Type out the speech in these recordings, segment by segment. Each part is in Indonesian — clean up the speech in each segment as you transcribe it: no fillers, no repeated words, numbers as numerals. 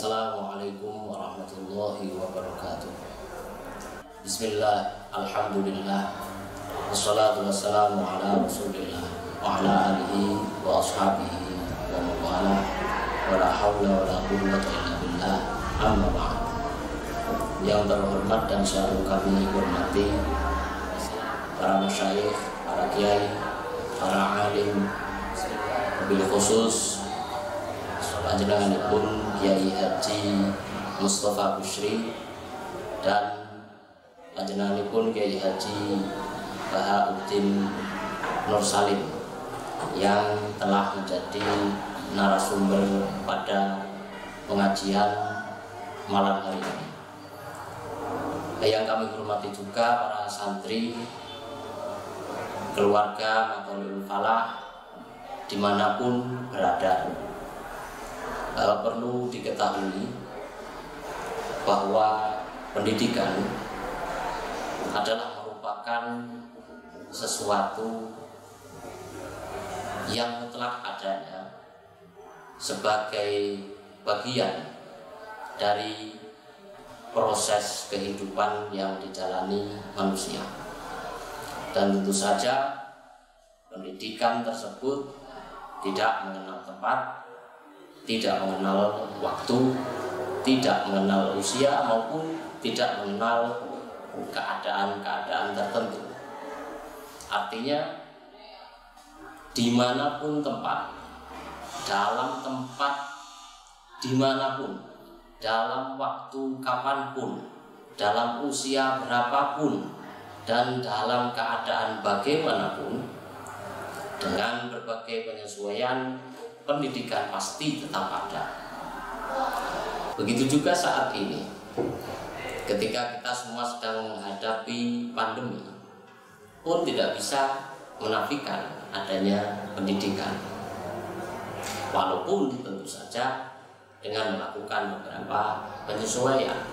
Assalamualaikum warahmatullahi wabarakatuh. Bismillah, alhamdulillah, wassalatu wassalamu ala rasulillah wa ala alihi wa ashabihi wa mawala wa la hawla wa la quwwata illa billah, amma ba'd. Yang terhormat dan selalu kami hormati para masyayikh, para kiai, para alim, wabil khusus panjenenganipun Kiai Haji Mustafa Bushri dan panjenenganipun Kiai Haji Bahauddin Nur Salim yang telah menjadi narasumber pada pengajian malam hari ini. Yang kami hormati juga para santri, keluarga Matlabul Falah dimanapun berada. Perlu diketahui bahwa pendidikan adalah merupakan sesuatu yang mutlak adanya sebagai bagian dari proses kehidupan yang dijalani manusia. Dan tentu saja pendidikan tersebut tidak mengenal tempat, tidak mengenal waktu, tidak mengenal usia, maupun tidak mengenal keadaan-keadaan tertentu. Artinya dimanapun tempat, dalam tempat dimanapun, dalam waktu kapanpun, dalam usia berapapun, dan dalam keadaan bagaimanapun, dengan berbagai penyesuaian, pendidikan pasti tetap ada. Begitu juga saat ini, ketika kita semua sedang menghadapi pandemi, pun tidak bisa menafikan adanya pendidikan. Walaupun tentu saja dengan melakukan beberapa penyesuaian,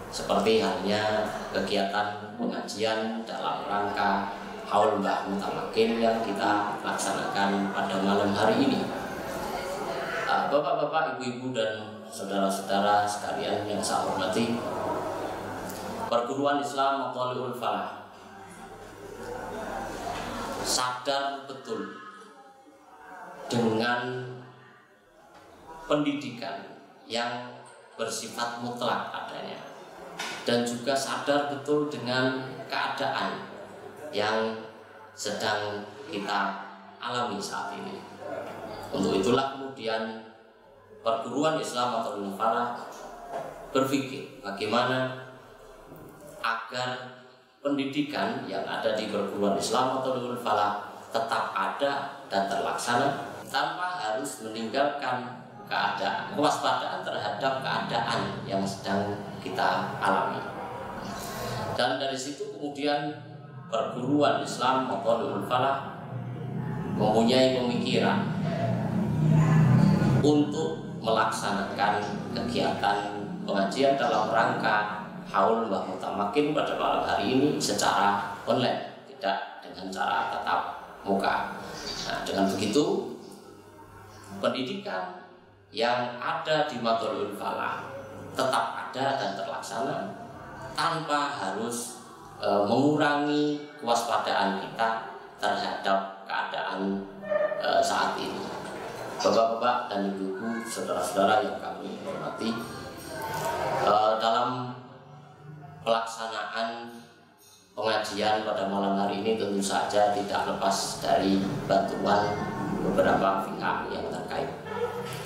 seperti halnya kegiatan pengajian dalam rangka Haul Mbah Mutamakin yang kita laksanakan pada malam hari ini. Bapak-bapak, ibu-ibu, dan saudara-saudara sekalian yang saya hormati, perguruan Islam Matlabul Falah sadar betul dengan pendidikan yang bersifat mutlak adanya, dan juga sadar betul dengan keadaan yang sedang kita alami saat ini. Untuk itulah kemudian perguruan Islam Matlabul Falah berpikir bagaimana agar pendidikan yang ada di perguruan Islam Matlabul Falah tetap ada dan terlaksana tanpa harus meninggalkan kewaspadaan terhadap keadaan yang sedang kita alami. Dan dari situ kemudian perguruan Islam Matlabul Falah mempunyai pemikiran untuk melaksanakan kegiatan pengajian dalam rangka Haul Mbah Mutamakin pada malam hari ini secara online, tidak dengan cara tatap muka. Nah, dengan begitu pendidikan yang ada di Matlabul Falah tetap ada dan terlaksana tanpa harus mengurangi kewaspadaan kita terhadap keadaan saat ini. Bapak-bapak dan ibu-ibu, saudara-saudara yang kami hormati, dalam pelaksanaan pengajian pada malam hari ini tentu saja tidak lepas dari bantuan beberapa pihak yang terkait.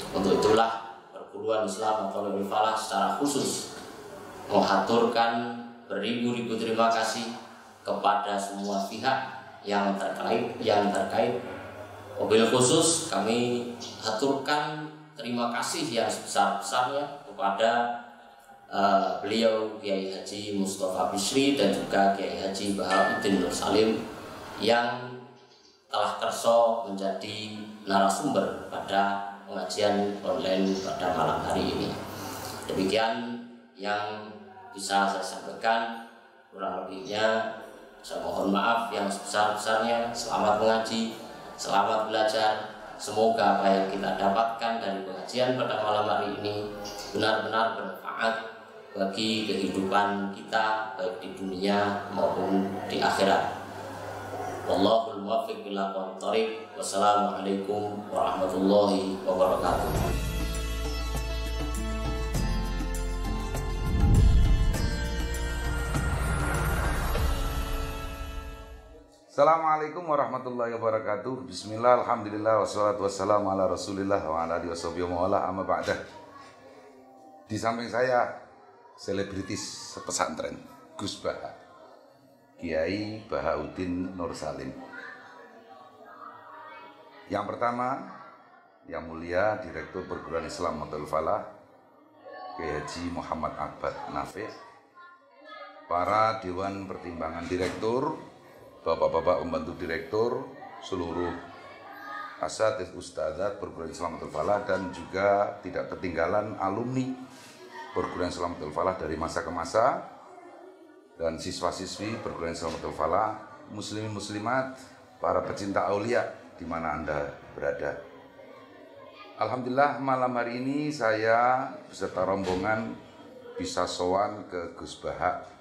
Untuk itulah perguruan Islam Matlabul Falah secara khusus mengaturkan beribu-ribu terima kasih kepada semua pihak yang terkait. Wabil khusus kami aturkan terima kasih yang sebesar-besarnya kepada beliau Kiai Haji Mustafa Bushri dan juga Kiai Haji Bahauddin Nur Salim yang telah kerso menjadi narasumber pada pengajian online pada malam hari ini. Demikian yang bisa saya sampaikan, kurang lebihnya saya mohon maaf yang sebesar-besarnya. Selamat mengaji, selamat belajar, Semoga apa yang kita dapatkan dari pengajian pada malam hari ini benar-benar bermanfaat bagi kehidupan kita baik di dunia maupun di akhirat. Wallahul muwaffiq ila aqwamit thoriq. Wassalamualaikum warahmatullahi wabarakatuh. Assalamualaikum warahmatullahi wabarakatuh. Bismillah, alhamdulillah, wassalatu wassalamu ala rasulillah wa ala alihi washabihi wa ala amma ba'dah. Di samping saya, selebritis pesantren Gus Baha, Kiai Bahauddin Nur Salim. Yang pertama, yang mulia Direktur Perguruan Islam Matul Falah, Kiai Haji Muhammad Abad Nafi', para Dewan Pertimbangan Direktur, Bapak-bapak pembantu direktur, seluruh asatidz ustadzat Perguruan Islam Matul Falah, dan juga tidak ketinggalan alumni Perguruan Islam Matul Falah dari masa ke masa, dan siswa-siswi Perguruan Islam Matul Falah, muslimin muslimat, para pecinta aulia di mana Anda berada. Alhamdulillah malam hari ini saya beserta rombongan bisa sowan ke Gus Baha.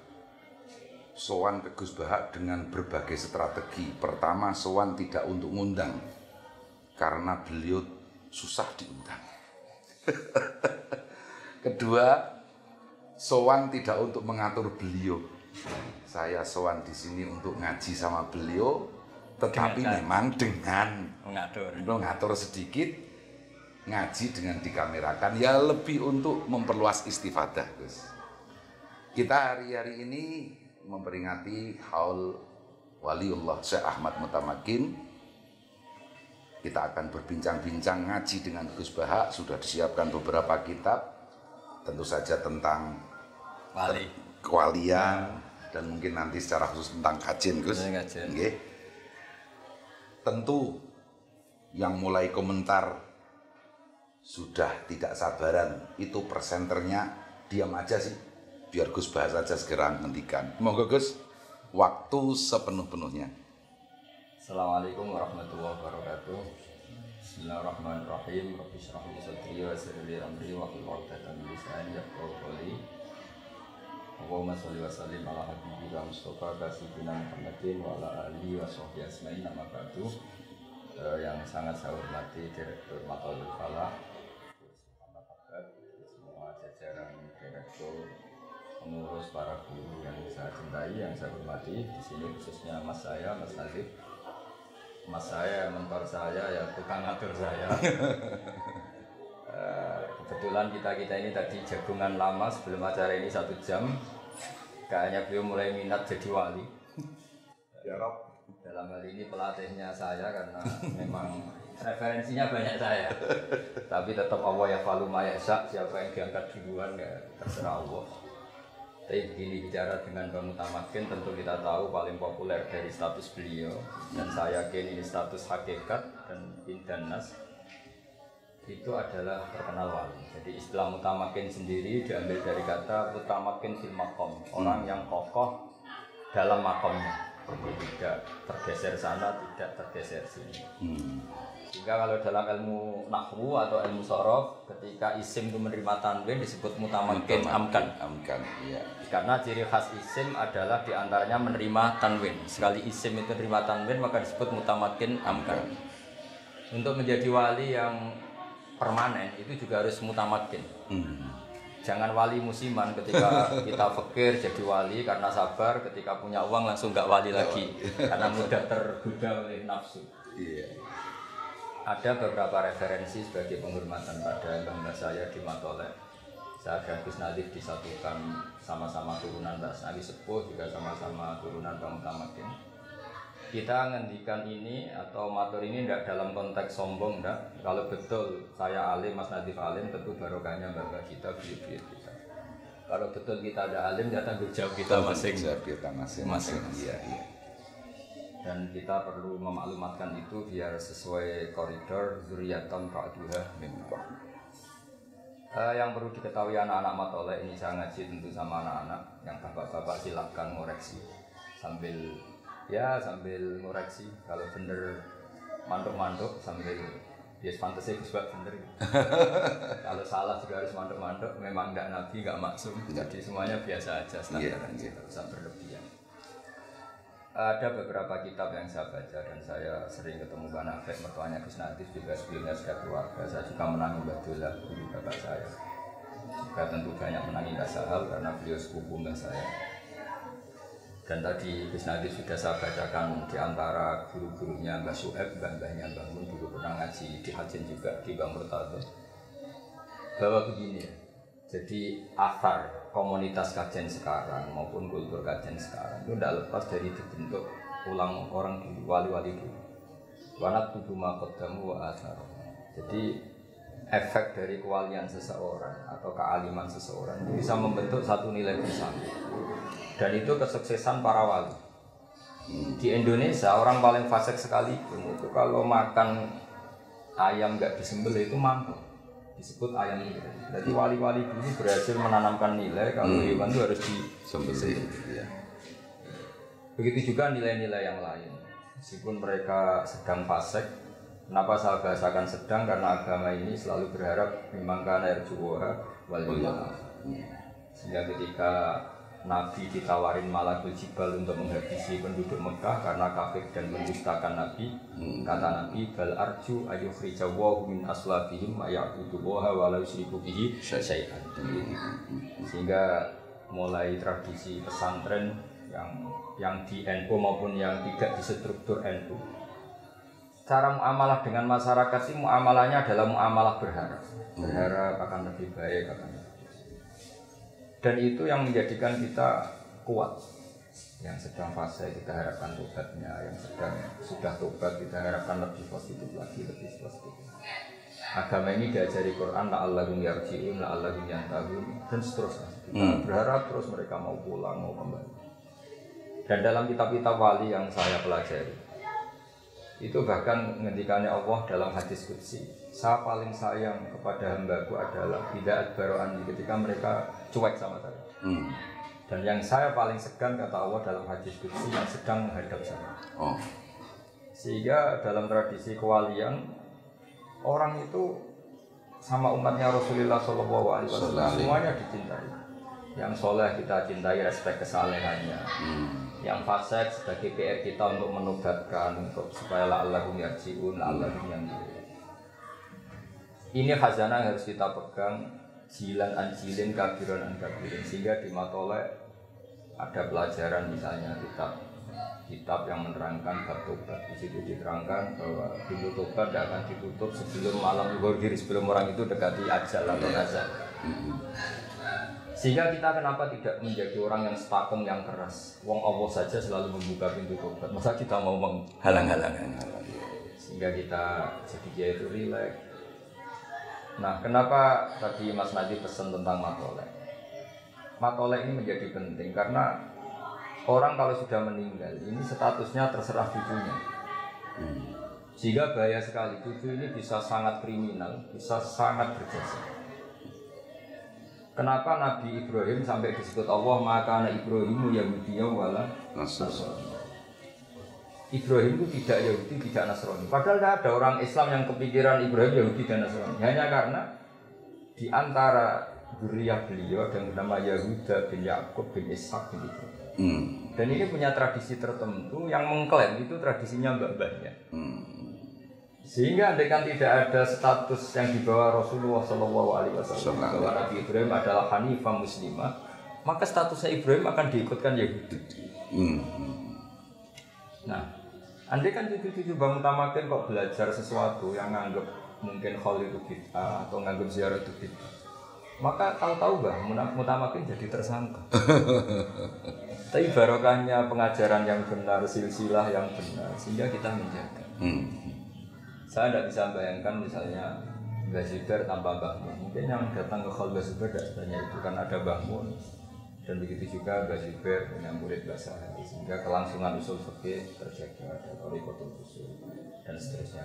Sowan ke Gus Baha dengan berbagai strategi. Pertama, sowan tidak untuk ngundang karena beliau susah diundang. Kedua, sowan tidak untuk mengatur beliau. Saya sowan di sini untuk ngaji sama beliau, tetapi memang dengan mengatur sedikit, ngaji dengan dikamerakan, ya lebih untuk memperluas istifadah, Gus. Kita hari-hari ini memperingati haul Waliullah Syekh Ahmad Mutamakin. Kita akan berbincang-bincang ngaji dengan Gus Baha. Sudah disiapkan beberapa kitab, tentu saja tentang kewalian, dan mungkin nanti secara khusus tentang kajian, Gus. Okay. Tentu yang mulai komentar sudah tidak sabaran, itu presenternya diam aja sih, biar Gus Baha saja segera menghentikan. Monggo Gus, waktu sepenuh-penuhnya. Assalamualaikum warahmatullahi wabarakatuh. Bismillahirrahmanirrahim. Rabbi shrah li sadri wa yassir li amri wa hlul 'uqdatam min lisani yafqahu qawli. Allahumma shalli wa sallim ala habibika Mustafa sayyidina Muhammadin wa ala alihi wa sahbihi ajmain. Nama ba'du. Yang sangat saya hormati Direktur Matul Falah, Muhammad Abad, semua jajaran direktur, pengurus, para guru yang saya cintai, yang saya hormati. Di sini khususnya Mas saya, Mas Nazif. Mas saya, mentor saya, ya tukang ngatur saya. Kebetulan kita ini tadi jagungan lama sebelum acara ini 1 jam. Kayaknya beliau mulai minat jadi wali. Ya Rob. Dalam hal ini pelatihnya saya, karena memang referensinya banyak saya. Tapi tetap Allah yaf'alu ma yasha', siapa yang diangkat duluan ya terserah Allah. Tapi begini, bicara dengan Bang Mutamakin, tentu kita tahu paling populer dari status beliau, dan saya yakin ini status hakikat dan indanas, itu adalah terkenal wali. Jadi istilah Mutamakin sendiri diambil dari kata Mutamakin fil maqam, orang yang kokoh dalam makomnya, jadi tidak tergeser sana, tidak tergeser sini. Sehingga kalau dalam ilmu nahwu atau ilmu sorof, ketika isim itu menerima tanwin disebut mutamakin amkan. Iya. Karena ciri khas isim adalah diantaranya menerima tanwin. Sekali isim itu menerima tanwin maka disebut mutamakin amkan. Untuk menjadi wali yang permanen itu juga harus mutamakin. Jangan wali musiman, ketika kita fakir jadi wali karena sabar, ketika punya uang langsung nggak wali lagi karena mudah tergoda oleh nafsu. Ada beberapa referensi sebagai penghormatan pada bangsa saya di Matolek. Saya dan Gus Nadif disatukan, sama-sama turunan Mbak Nabi Sepuh, juga sama-sama turunan Bang Mutamakin. Kita ngendikan ini atau matur ini tidak dalam konteks sombong, enggak. Kalau betul saya alim, Mas Nadif alim, tentu barokahnya mbak kita, buyut-buyut kita. Kalau betul kita ada alim, ya tanggung jawab kita masing-masing. Iya. Dan kita perlu memaklumatkan itu biar sesuai koridor zuriatan ba'duha min ba'd. Yang perlu diketahui anak-anak Matolek ini, saya ngaji tentu sama anak-anak, yang bapak-bapak silahkan ngoreksi sambil ngoreksi, kalau bener mantuk-mantuk sambil Ya pantasnya Gus Bak bener. Kalau salah juga harus mandek-mandek. Memang enggak nabi, enggak maksum. Jadi semuanya biasa aja, standar aja, tidak usah berlebihan. Ada beberapa kitab yang saya baca dan saya sering ketemu Mbak Nafek, mertuanya Gus Natif juga sebelumnya sudah keluarga. Saya juga menangi Mbak Dola, guru bapak saya. Juga tentu banyak menangi Mbak Sahal karena beliau sepupu Mbak saya. Dan tadi Gus Natif sudah saya bacakan di antara guru-gurunya Mbak Sueb, mbah-mbahnya Mbah Mun dulu pernah ngaji di Hajen juga di Bang Murtado. Bahwa begini ya, jadi asar komunitas kajian sekarang maupun kultur kajian sekarang itu tidak lepas dari dibentuk ulang orang dulu, wali-wali dulu. Wanat tubuh makodamu wa asar. Jadi efek dari kewalian seseorang atau kealiman seseorang itu bisa membentuk satu nilai bersama. Dan itu kesuksesan para wali. Di Indonesia orang paling fasik sekalipun itu kalau makan ayam nggak disembelih itu mangkuk, disebut ayam itu. Jadi wali-wali dulu berhasil menanamkan nilai kalau hewan itu harus disembelih. Begitu juga nilai-nilai yang lain. Meskipun mereka sedang fasik, kenapa saya bahasakan sedang? Karena agama ini selalu berharap memang kana yarjuha wal yawmal. Sehingga ketika Nabi ditawarin Malakul Jibal untuk menghabisi penduduk Mekah karena kafir dan mendustakan Nabi, kata Nabi bal arju ayyukhrijawahu min aslabihim aya'budullaha wa la yusyriku bihi syai'an. Sehingga mulai tradisi pesantren yang di NU maupun yang tidak di struktur NU, cara muamalah dengan masyarakat sih muamalahnya adalah muamalah berharap akan lebih baik, dan itu yang menjadikan kita kuat. Yang sedang fase kita harapkan tobatnya, yang sedang sudah tobat kita harapkan lebih positif lagi, lebih positif. Agama ini diajari Quran, la'allahum yarji'un, la'allahum yantahun, dan seterusnya. Kita berharap terus mereka mau pulang, mau kembali. Dan dalam kitab-kitab wali yang saya pelajari, itu bahkan ngendikannya Allah dalam hadis qudsi, saya paling sayang kepada hambaku adalah tidak adbaro'an ketika mereka cuek sama saya. Dan yang saya paling segan kata Allah dalam hadis qudsi yang sedang menghadap saya. Sehingga dalam tradisi kewalian orang itu sama umatnya Rasulullah SAW semuanya dicintai. Yang soleh kita cintai, respek kesalehannya. Yang fasik sebagai PR kita untuk menobatkan, untuk supaya la'allahum yarji'un, la'allahum yantahun. Ini khazanah yang harus kita pegang, jilan an jilin, kabiran an kabirin. Sehingga di Matolek ada pelajaran misalnya kitab yang menerangkan bab tobat. Di situ diterangkan bahwa pintu tobat tidak akan ditutup sebelum malam zuhur, sebelum orang itu dekati ajal atau nazar. Sehingga kita kenapa tidak menjadi orang yang stakom, yang keras? Wong Allah saja selalu membuka pintu tobat. Masa kita mau menghalang-halangan? Sehingga kita jadi dia itu rileks. Nah, kenapa tadi Mas Nadi pesan tentang matolek? Matolek ini menjadi penting karena orang kalau sudah meninggal ini statusnya terserah cucunya. Sehingga bahaya sekali, cucu ini bisa sangat kriminal, bisa sangat berjasa. Kenapa Nabi Ibrahim sampai disebut Allah maka anak Ibrahimu Yahudiyah wala Nasrani. Ibrahim itu tidak Yahudi, tidak Nasrani. Padahal tidak ada orang Islam yang kepikiran Ibrahim Yahudi dan Nasrani. Hanya karena di antara zuriyah beliau yang bernama Yahuda bin Yakub bin Ishak bin Ibrahim. Dan ini punya tradisi tertentu yang mengklaim itu tradisinya mbah-mbahnya. Sehingga andaikan tidak ada status yang dibawa Rasulullah SAW bahwa Nabi Ibrahim adalah Hanifah Muslimah, maka statusnya Ibrahim akan diikutkan Yahudi. Nah, andaikan cucu-cucu Bang Mutamakin kok belajar sesuatu yang nganggap mungkin khol itu bid'ah atau nganggap ziarah itu bid'ah, maka tahu-tahu Bang Mutamakin jadi tersangka. Tapi barokahnya pengajaran yang benar, silsilah yang benar, sehingga kita menjaga. Saya tidak bisa bayangkan misalnya Mbah Zubair tanpa Mbah Mun. Mungkin yang datang ke Khol Mbah Zubair tidak sebanyak itu karena ada Mbah Mun. Dan begitu juga Mbah Zubair punya murid Mbah Sahal. Sehingga kelangsungan usul fikih terjaga, ada thariqatul usul dan seterusnya.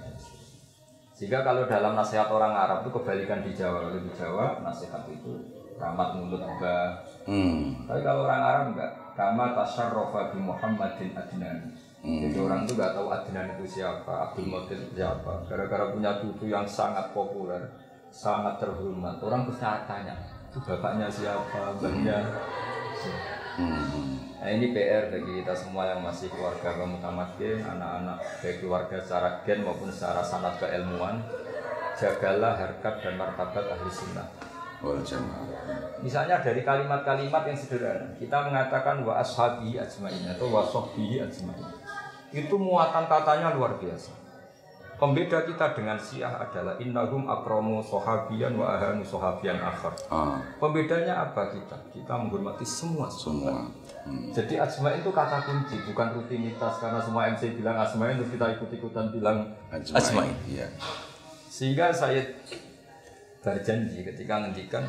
Sehingga kalau dalam nasihat orang Arab itu kebalikan di Jawa. Kalau di Jawa nasihat itu rahmat mulut Mbah. Tapi kalau orang Arab enggak. Kama tasyarrafa bi Muhammadin adnan Jadi orang itu nggak tahu Adnan itu siapa, Abdul Muttalib itu siapa. Gara-gara punya cucu yang sangat populer, sangat terhormat, orang bertanya, itu bapaknya siapa, mbahnya. Nah ini PR bagi kita semua yang masih keluarga mutamakkin, anak-anak baik keluarga secara gen maupun secara sanad keilmuan, jagalah harkat dan martabat ahli sunnah wal jamaah. Misalnya dari kalimat-kalimat yang sederhana, kita mengatakan wa ashabi ajmain atau wa sahbihi ajmain. Itu muatan katanya luar biasa. Pembeda kita dengan Syiah adalah innahum akramu sahabiyan wa ahanu sahabiyan akhar. Pembedanya apa kita? Kita menghormati semua. Jadi ajmain itu kata kunci, bukan rutinitas karena semua MC bilang ajmain terus kita ikut-ikutan bilang ajmain. Iya. Sehingga saya berjanji ketika ngendikan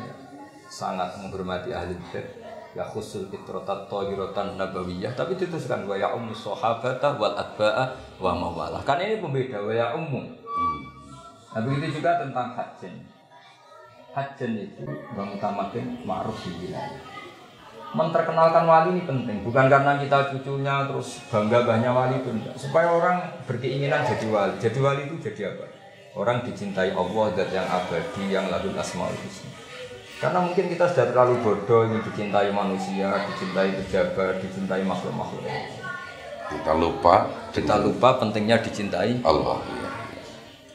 sangat menghormati ahli bait ya khusul fitratan thahiratan nabawiyah, tapi dituliskan wa ya ummu sahabata wal atba'a wa mawalah. Kan ini pembeda wa ya ummu. Nah begitu juga tentang hajjen. Hajjen itu mengutamakan ma'ruf di wilayah. Menterkenalkan wali ini penting, bukan karena kita cucunya terus bangga-banyak wali itu enggak. Supaya orang berkeinginan jadi wali. Jadi wali itu jadi apa? Orang dicintai Allah, zat yang abadi, yang lahul asmaul husna. Karena mungkin kita sudah terlalu bodoh ingin dicintai manusia, dicintai pejabat, dicintai makhluk-makhluk. Kita lupa pentingnya dicintai Allah.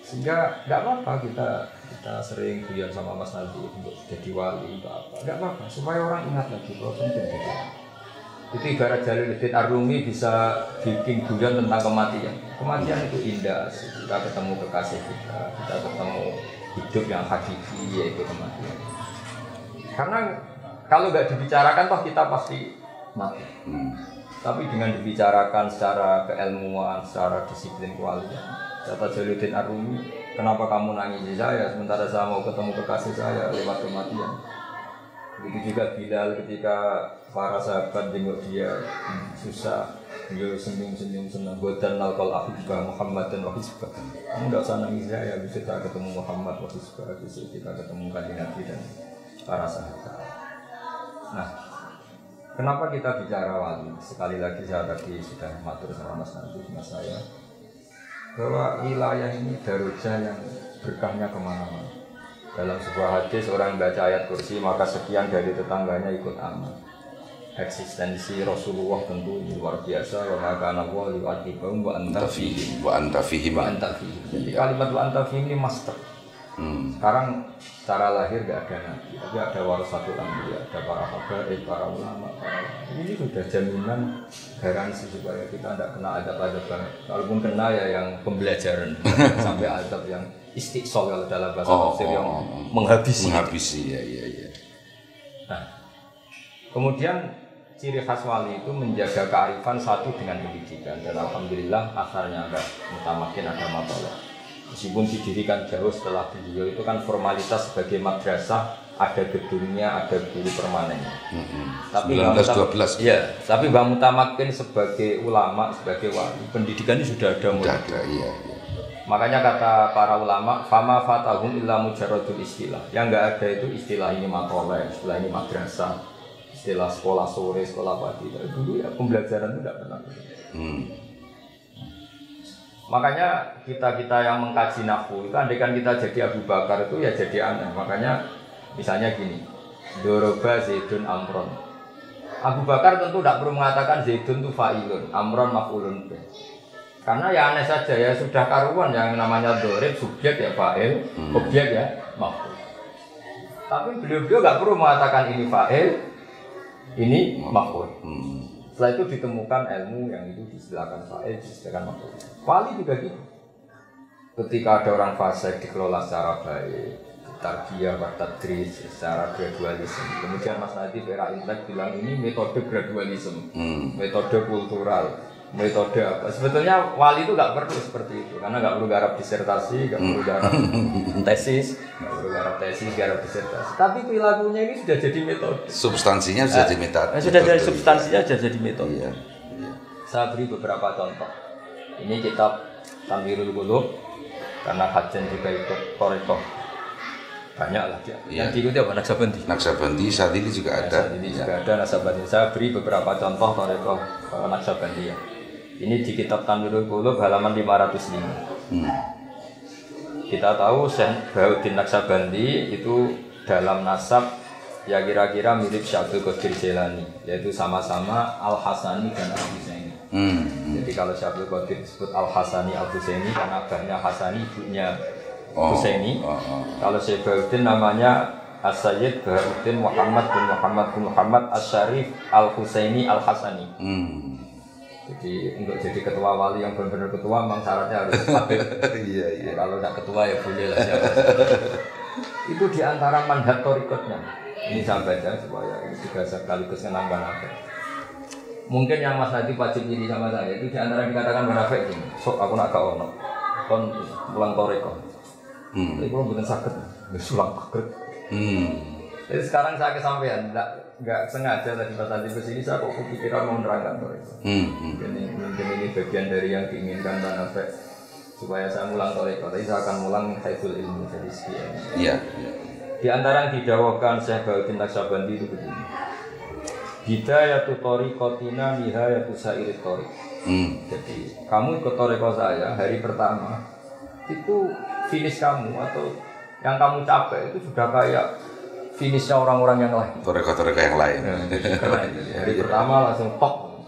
Sehingga tidak apa-apa kita sering guyon sama Mas Nabi untuk jadi wali itu apa? Tidak apa-apa. Supaya orang ingat lagi bahwa penting jadi wali. Itu ibarat Jalaluddin Ar-Rumi bisa bikin guyon tentang kematian. Kematian itu indah. Kita ketemu kekasih kita ketemu hidup yang hakiki yaitu kematian. Karena kalau nggak dibicarakan toh kita pasti mati. Tapi dengan dibicarakan secara keilmuan, secara disiplin kualitas. Kata Jalaluddin Ar-Rumi, kenapa kamu nangis saya sementara saya mau ketemu kekasih saya lewat kematian? Begitu juga Bilal ketika para sahabat jenguk dia susah, beliau senyum-senyum senang. Godan nalkal ahibah Muhammad dan wahisbah. Kamu nggak usah nangis saya, bisa kita ketemu Muhammad wahisbah, bisa kita ketemu kanjeng Nabi dan para sahabat. Nah, kenapa kita bicara wali? Sekali lagi saya tadi sudah matur sama Mas Nabi, Mas saya, bahwa wilayah ini darujah yang berkahnya kemana-mana. Dalam sebuah hadis orang baca ayat kursi maka sekian dari tetangganya ikut aman. Eksistensi Rasulullah tentu luar biasa. Wa maka nawa liwatibahum wa anta fihim. Jadi kalimat wa anta fihim ini master. Sekarang secara lahir gak ada nabi, tapi ada warasatul anbiya, ada para habaib, para ulama. Ini sudah jaminan garansi supaya kita tidak kena adab-adab banget. Kalaupun kena ya yang pembelajaran sampai adab yang istiqsal kalau dalam bahasa tafsir yang menghabisi. Ya. Nah, kemudian ciri khas wali itu menjaga kearifan satu dengan pendidikan dan alhamdulillah asalnya ada mutamakkin, ada matolah. Meskipun didirikan jauh setelah beliau itu kan formalitas sebagai madrasah, ada gedungnya, ada guru permanennya. Tapi 1912. Ya, tapi Mbah Mutamakkin sebagai ulama, sebagai wali, pendidikannya sudah ada mulai. Iya. Makanya kata para ulama, fama fatahum illa mujarradul istilah. Yang enggak ada itu istilah ini matoleh, istilah ini madrasah, istilah sekolah sore, sekolah pagi. Dulu ya pembelajaran itu tidak pernah. Makanya kita yang mengkaji nahwu itu andaikan kita jadi Abu Bakar itu ya jadi aneh. Makanya misalnya gini, doroba Zaidun Amron. Abu Bakar tentu tidak perlu mengatakan Zaidun itu fa'ilun, Amron maf'ulun. Karena ya aneh saja ya, sudah karuan yang namanya dorib, subjek ya fa'il, objek ya maf'ul. Tapi beliau nggak perlu mengatakan ini fa'il, ini maf'ul. Setelah itu ditemukan ilmu yang itu disediakan fa'il, disediakan maf'ul. Wali juga gitu. Ketika ada orang fasik dikelola secara baik, tarbiyah, tadris, secara gradualisme. Kemudian Mas Nadif era intelek bilang ini metode gradualisme, metode kultural, metode apa? Sebetulnya wali itu nggak perlu seperti itu, karena nggak perlu garap disertasi, nggak perlu garap tesis, garap disertasi. Tapi perilakunya ini sudah jadi metode. Substansinya sudah jadi metode. Sudah jadi substansinya sudah jadi metode. Iya. Saya beri beberapa contoh. Ini kitab Tanwirul Qulub, karena Hajjan juga ikut Qoritoh. Banyak lah dia. Yang diikuti apa? Naksabandi saat ini juga ada. Saat ini juga ada Naksabandi. Saya beri beberapa contoh Qoritoh Naksabandi ya. Ini di kitab Tanwirul Qulub halaman 505. Kita tahu Syekh Bahauddin Naqsyabandi itu dalam nasab ya kira-kira mirip Syekh Abdul Qadir Jailani, yaitu sama-sama Al-Hasani dan Al-Husaini. Jadi kalau Syekh Abdul Qadir disebut Al-Hasani Al-Husaini karena abahnya Hasani, ibunya Husaini. Kalau Syekh Bahauddin namanya As-Sayyid Bahauddin Muhammad bin Muhammad As-Syarif Al-Husaini Al-Hasani. Jadi untuk jadi ketua wali yang benar-benar ketua memang syaratnya harus habib. Iya. Kalau tidak ketua ya boleh lah siapa. Itu diantara manhaj torikotnya. Ini saya baca supaya ini juga sekaligus menambah nafas. Mungkin yang Mas Hadi wajib ini sama saya itu diantara yang dikatakan menafik ini. Sok aku nak kau ono, kon ulang torikot. Tapi kalau benar sakit, sulang paket. Jadi sekarang saya kesampaian, nggak sengaja tadi pas tadi kesini saya kok kepikiran mau menerangkan toriko. Mungkin ini bagian dari yang diinginkan Mbak Nafek supaya saya mulang toriko. Tapi saya akan mulang haitsul ilmu dari sekian. Iya. Di antara yang didawahkan Syekh Bahauddin Naqsyabandi itu begini. Hidayatu torikotina nihayatu sairit torik. Jadi kamu ikut toriko saya hari pertama itu finish kamu atau yang kamu capai itu sudah kayak finishnya orang-orang yang lain. Toreko-toreko yang lain. Keren. Hari pertama langsung top.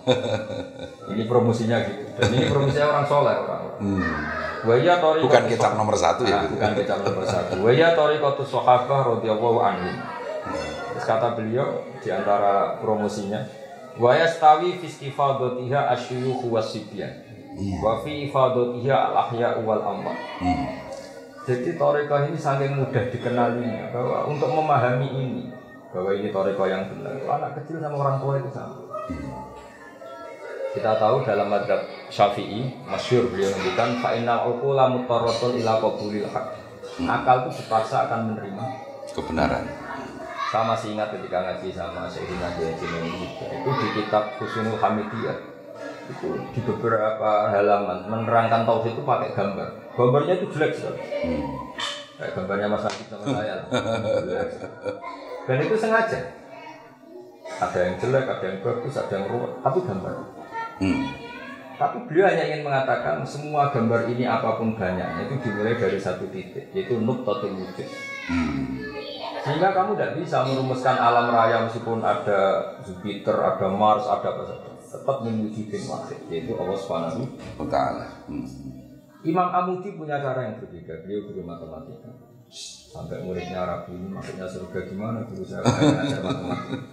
Ini promosinya gitu. Dan ini promosinya orang soleh orang-orang. Bukan kecap nomor 1 ya. Bukan kecap nomor 1. Waya torikotus sahabah radhiyallahu anhum. Terus kata beliau di antara promosinya, waya stawi fistifadatiha asyuyukh wasibyan. Wa fi ifadatiha al-ahya wal amwat. Jadi toriko ini saking mudah dikenalinya bahwa untuk memahami ini bahwa ini toriko yang benar, anak kecil sama orang tua itu sama. Kita tahu dalam madzhab Syafi'i masyhur beliau menunjukkan fa innal uqula mutarratun ila qabulil haq. Akal itu dipaksa akan menerima kebenaran. Saya masih ingat ketika ngaji sama Sayyidina Jainudin itu di kitab Husnul Hamidiyah. Itu di beberapa halaman menerangkan tauhid itu pakai gambar. Gambarnya itu jelek sekali. Kayak gambarnya Mas Akib sama saya. Dan itu sengaja. Ada yang jelek, ada yang bagus, ada yang ruwet, tapi gambar. Tapi beliau hanya ingin mengatakan semua gambar ini apapun banyaknya itu dimulai dari satu titik, yaitu nuqtatul wujud. Sehingga kamu tidak bisa merumuskan alam raya meskipun ada Jupiter, ada Mars, ada apa saja. Tetap menwujudin wahid, yaitu Allah Subhanahu wa Ta'ala. Imam Amudi punya cara yang berbeda. Beliau guru matematika. Sampai muridnya ragu ini maksudnya surga gimana? Guru saya ngajar matematika.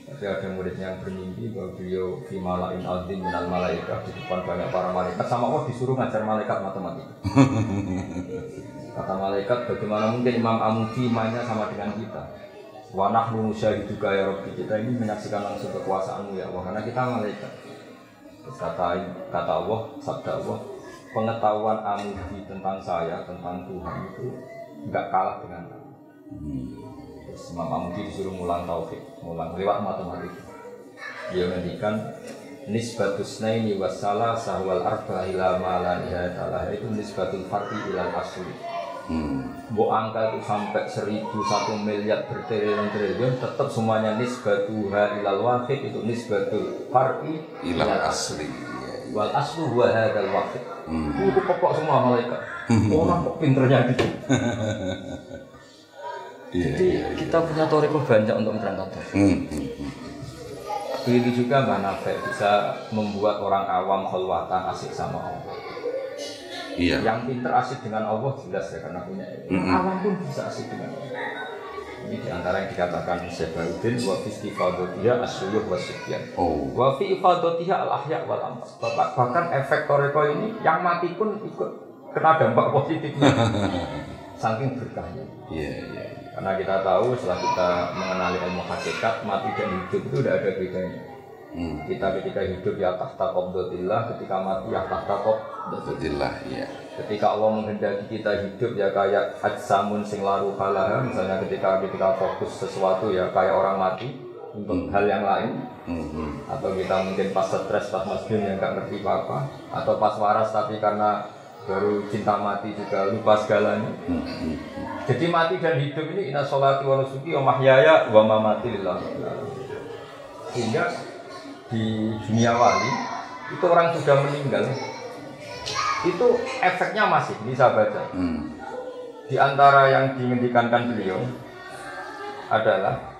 Tapi ada muridnya yang bermimpi bahwa beliau fi malain azim minal malaikat, di depan banyak para malaikat, sama Allah disuruh ngajar malaikat matematika. Kata malaikat, bagaimana mungkin Imam Amudi mainnya sama dengan kita? Wa nahnu musyahiduka ya Rabbi, kita ini menyaksikan langsung kekuasaanmu ya Allah, karena kita malaikat. Terus kata Allah, sabda Allah, pengetahuan Amudi tentang saya, tentang Tuhan itu enggak kalah dengan kamu. Terus Imam Amudi disuruh mulang tauhid, mulang lewat matematika. Dia menghentikan nisbatus naini wassalah sahwal arba ila ma la nihayata lah, itu nisbatul fardi ilal asli. Bo angka itu sampai 1.000, 1 miliar bertriliun-triliun tetap semuanya nisbatuha ilal wahid, itu nisbatul fardi ilal asli. Wal aslu huwa hadzal wahid. Itu pokok semua malaikat. Orang kok pinternya gitu. Jadi kita punya toriko banyak untuk menerangkan. Begitu juga Mbak Nafek bisa membuat orang awam khalwatan asik sama Allah. Iya. Yang pinter asik dengan Allah jelas ya karena punya ilmu. Awam pun bisa asik dengan Allah. Ini diantara yang dikatakan Syekh Bahauddin wa fi istifadatiha asyuyukh wasibyan. Wa fi ifadatiha al-ahya wal amwat. Bahkan efek toriko ini yang mati pun ikut kena dampak positifnya. Saking berkahnya. Iya. Karena kita tahu setelah kita mengenali ilmu hakikat, mati dan hidup itu tidak ada bedanya. Kita ketika hidup ya tahta qabdatillah, ketika mati ya tahta qabdatillah. Ya. Ketika Allah menghendaki kita hidup ya kayak ajsamun sing laru halaha, misalnya ketika fokus sesuatu ya kayak orang mati untuk hal yang lain. Atau kita mungkin pas stres, pas masjid yang nggak ngerti apa-apa, atau pas waras tapi karena baru cinta mati juga lupa segalanya. Jadi mati dan hidup ini inna sholati wa nusuki wa mahyaya wa mamati lillah. Sehingga di dunia wali itu orang sudah meninggal, itu efeknya masih. Ini saya baca. Di antara yang diinginkan beliau adalah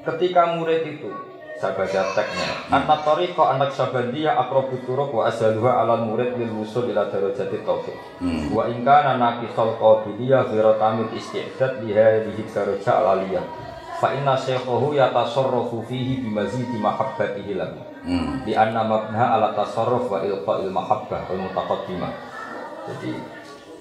ketika murid itu, saya baca teksnya, anak tariqo anak sabandiyah akrobut turuk wa azaluha alal murid lil wusul ila darajati taufiq wa ingkana naqisal qabiliyah ghiratamil isti'dad lihadihi daraja alaliyah fa inna syekhuhu yatasarrafu fihi bimazidi mahabbatihi lahu di anna mabnaha ala tasarruf wa ilqa'il mahabbah wal mutaqaddimah. Jadi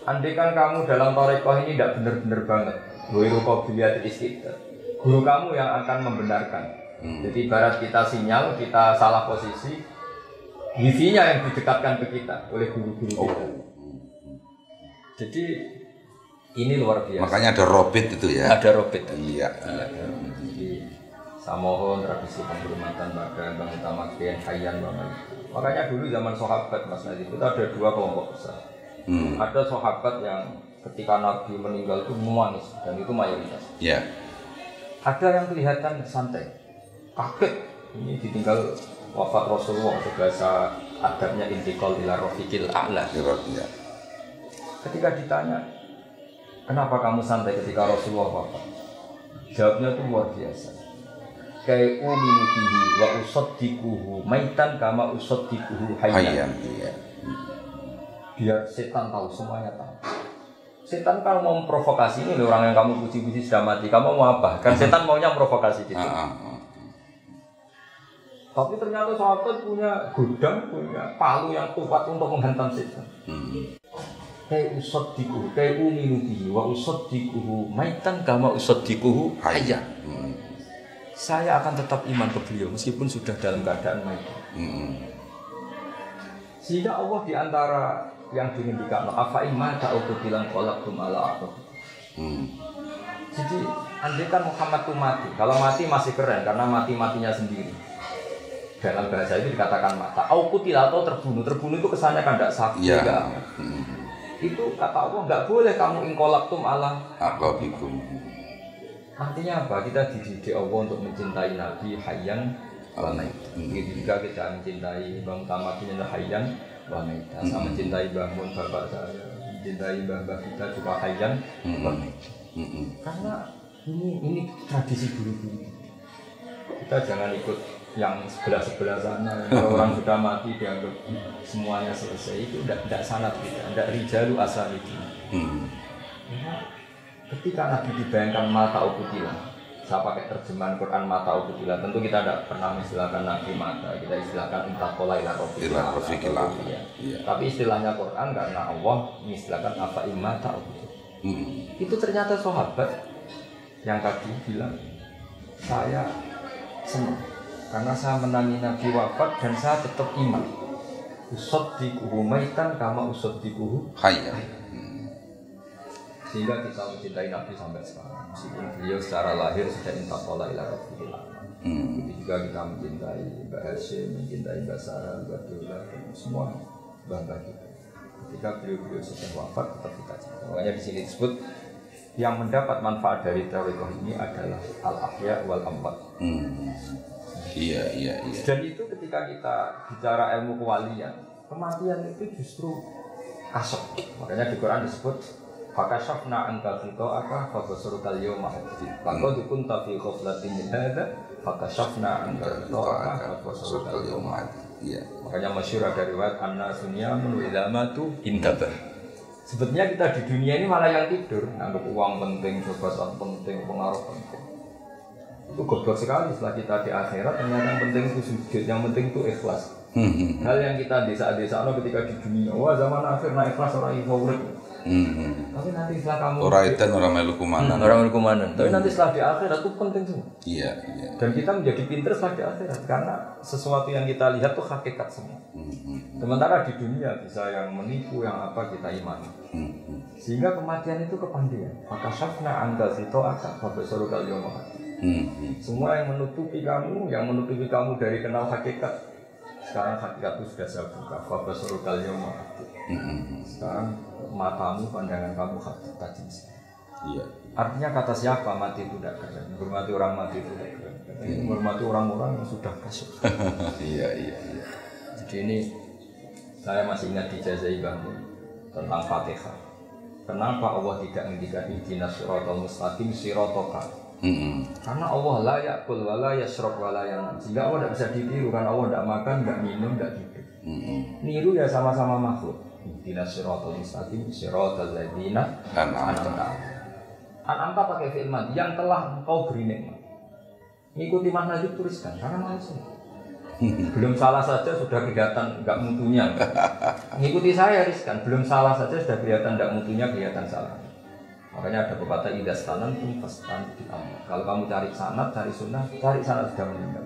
andaikan kamu dalam tariqah ini tidak benar-benar banget ghairu qabiliyatil isti'dad, guru kamu yang akan membenarkan. Jadi ibarat kita sinyal, kita salah posisi, wifi-nya yang didekatkan ke kita oleh guru-guru kita. Jadi ini luar biasa. Makanya ada robit itu ya. Ada robit. Iya. Jadi saya mohon tradisi penghormatan pada Bang Utama Kiai Hayyan Bang. Makanya dulu zaman sahabat Mas Nadif itu ada dua kelompok besar. Ada sahabat yang ketika Nabi meninggal itu menangis dan itu mayoritas. Iya. Ada yang kelihatan santai. Kaget ini ditinggal wafat Rasulullah, bahasa adabnya intikal ila rafiqil a'la. Ya. Ketika ditanya, kenapa kamu santai ketika Rasulullah wafat? Jawabnya itu luar biasa. Kayak uminu bihi wa usaddiquhu maitan kama usaddiquhu hayyan. Iya. Biar setan tahu, semuanya tahu. Setan kalau mau memprovokasi ini orang yang kamu puji-puji sudah mati, kamu mau apa? Kan setan maunya memprovokasi gitu. Tapi ternyata sahabat punya gudang, punya palu yang kuat untuk menghantam setan. Kayak usaddiquhu, kayak uminu bihi wa usaddiquhu maitan kama usaddiquhu hayyan. Saya akan tetap iman ke beliau meskipun sudah dalam keadaan mati. Sehingga Allah diantara yang diinginkan afa imma ta'utu bilang qalaqtum ala aqab. Jadi andaikan Muhammad itu mati, kalau mati masih keren karena mati-matinya sendiri. Dalam bahasa itu dikatakan mata. Aukutil atau terbunuh itu kesannya kan tidak sakit. Ya. Itu kata Allah nggak boleh kamu ingkolaktum ala aqabikum. Artinya apa? Kita dididik Allah untuk mencintai Nabi Hayyan wa Maitan. Begitu juga kita mencintai Bang Utama Kiai Hayyan wa Maitan. Saya mencintai Mbah Mun bapak saya, mencintai mbah-mbah kita juga Hayyan wa Maitan. Karena ini tradisi guru-guru. Kita jangan ikut yang sebelah-sebelah sana. Kalau orang sudah mati dianggap semuanya selesai, itu tidak sanad kita, tidak rijalu asal itu. Ketika Nabi dibayangkan mata ukutilah, saya pakai terjemahan Quran mata ukutilah. Tentu kita tidak pernah istilahkan Nabi mata, kita istilahkan intakola ila rofiqillah. Tapi istilahnya Quran karena Allah mengistilahkan apa imata ukutilah. Itu ternyata sahabat yang tadi bilang, saya senang karena saya menangi Nabi wafat dan saya tetap iman. Usaddiquhu maitan kama usaddiquhu hayyan. Sehingga kita mencintai Nabi sampai sekarang. Meskipun beliau secara lahir sudah intaqala ila rafiqil a'la. Begitu juga kita mencintai Mbak Hashim, mencintai Mbak Sarah, Mbak Dola, semua mbah-mbah kita. Ketika beliau sudah wafat tetap kita cinta. Makanya di sini disebut yang mendapat manfaat dari tariqah ini adalah al-ahya wal amwat. Iya. Dan itu ketika kita bicara ilmu kewalian, kematian itu justru kasab. Makanya di Quran disebut fakashafna anka ghita'aka fabasarukal yawma hadid. Laqad kunta fi ghaflatin min hadza fakashafna anka ghita'aka fabasarukal yawma hadid. Iya. Makanya masyhur ada riwayat anna-sunyamun wa idza matu intabah. Sebetulnya kita di dunia ini malah yang tidur, anggap uang penting, jabatan penting, pengaruh penting. Itu goblok sekali setelah kita di akhirat. Ternyata yang penting itu sujud, yang penting itu ikhlas. Hal yang kita desa-desa ketika di dunia, wah zaman akhir naik ikhlas orang ikhlas. Tapi nanti setelah kamu orang itu orang melu kumanan. Tapi nanti setelah di akhirat itu penting semua. Iya. Dan kita menjadi pintar setelah di akhirat karena sesuatu yang kita lihat itu hakikat semua. Sementara di dunia bisa yang menipu, yang apa kita imani. Sehingga kematian itu kepandian. Maka syafna anda sito akan fabasarukal yawma hadid. Semua yang menutupi kamu dari kenal hakikat, sekarang hakikat itu sudah saya buka. Fabasarukal yawma hadid. Sekarang matamu, pandangan kamu tajam. Iya. Artinya kata siapa mati itu tidak keren. Menghormati orang mati itu tidak keren. Menghormati orang-orang yang sudah kasih. Iya. Jadi ini saya masih ingat dijazai bangun tentang Fatihah. Kenapa Allah tidak menghentikan ihdinas siratal mustaqim siratoka? Karena Allah la ya'kul wa la yashrab wa la yanam. Sehingga Allah tidak bisa ditiru karena Allah tidak makan, tidak minum, tidak hidup. Niru ya sama-sama makhluk. Ihdinas siratal mustaqim siratal ladzina an'amta. An'amta pakai fi'il madhi yang telah engkau beri nikmat. Ngikuti makna itu tuliskan karena manusia. Belum salah saja sudah kelihatan enggak mutunya. Ngikuti saya riskan, belum salah saja sudah kelihatan enggak mutunya, kelihatan salah. Makanya ada pepatah idas tanan pun fastan di amal. Kalau kamu cari sanad, cari sunnah, cari sanad sudah meninggal.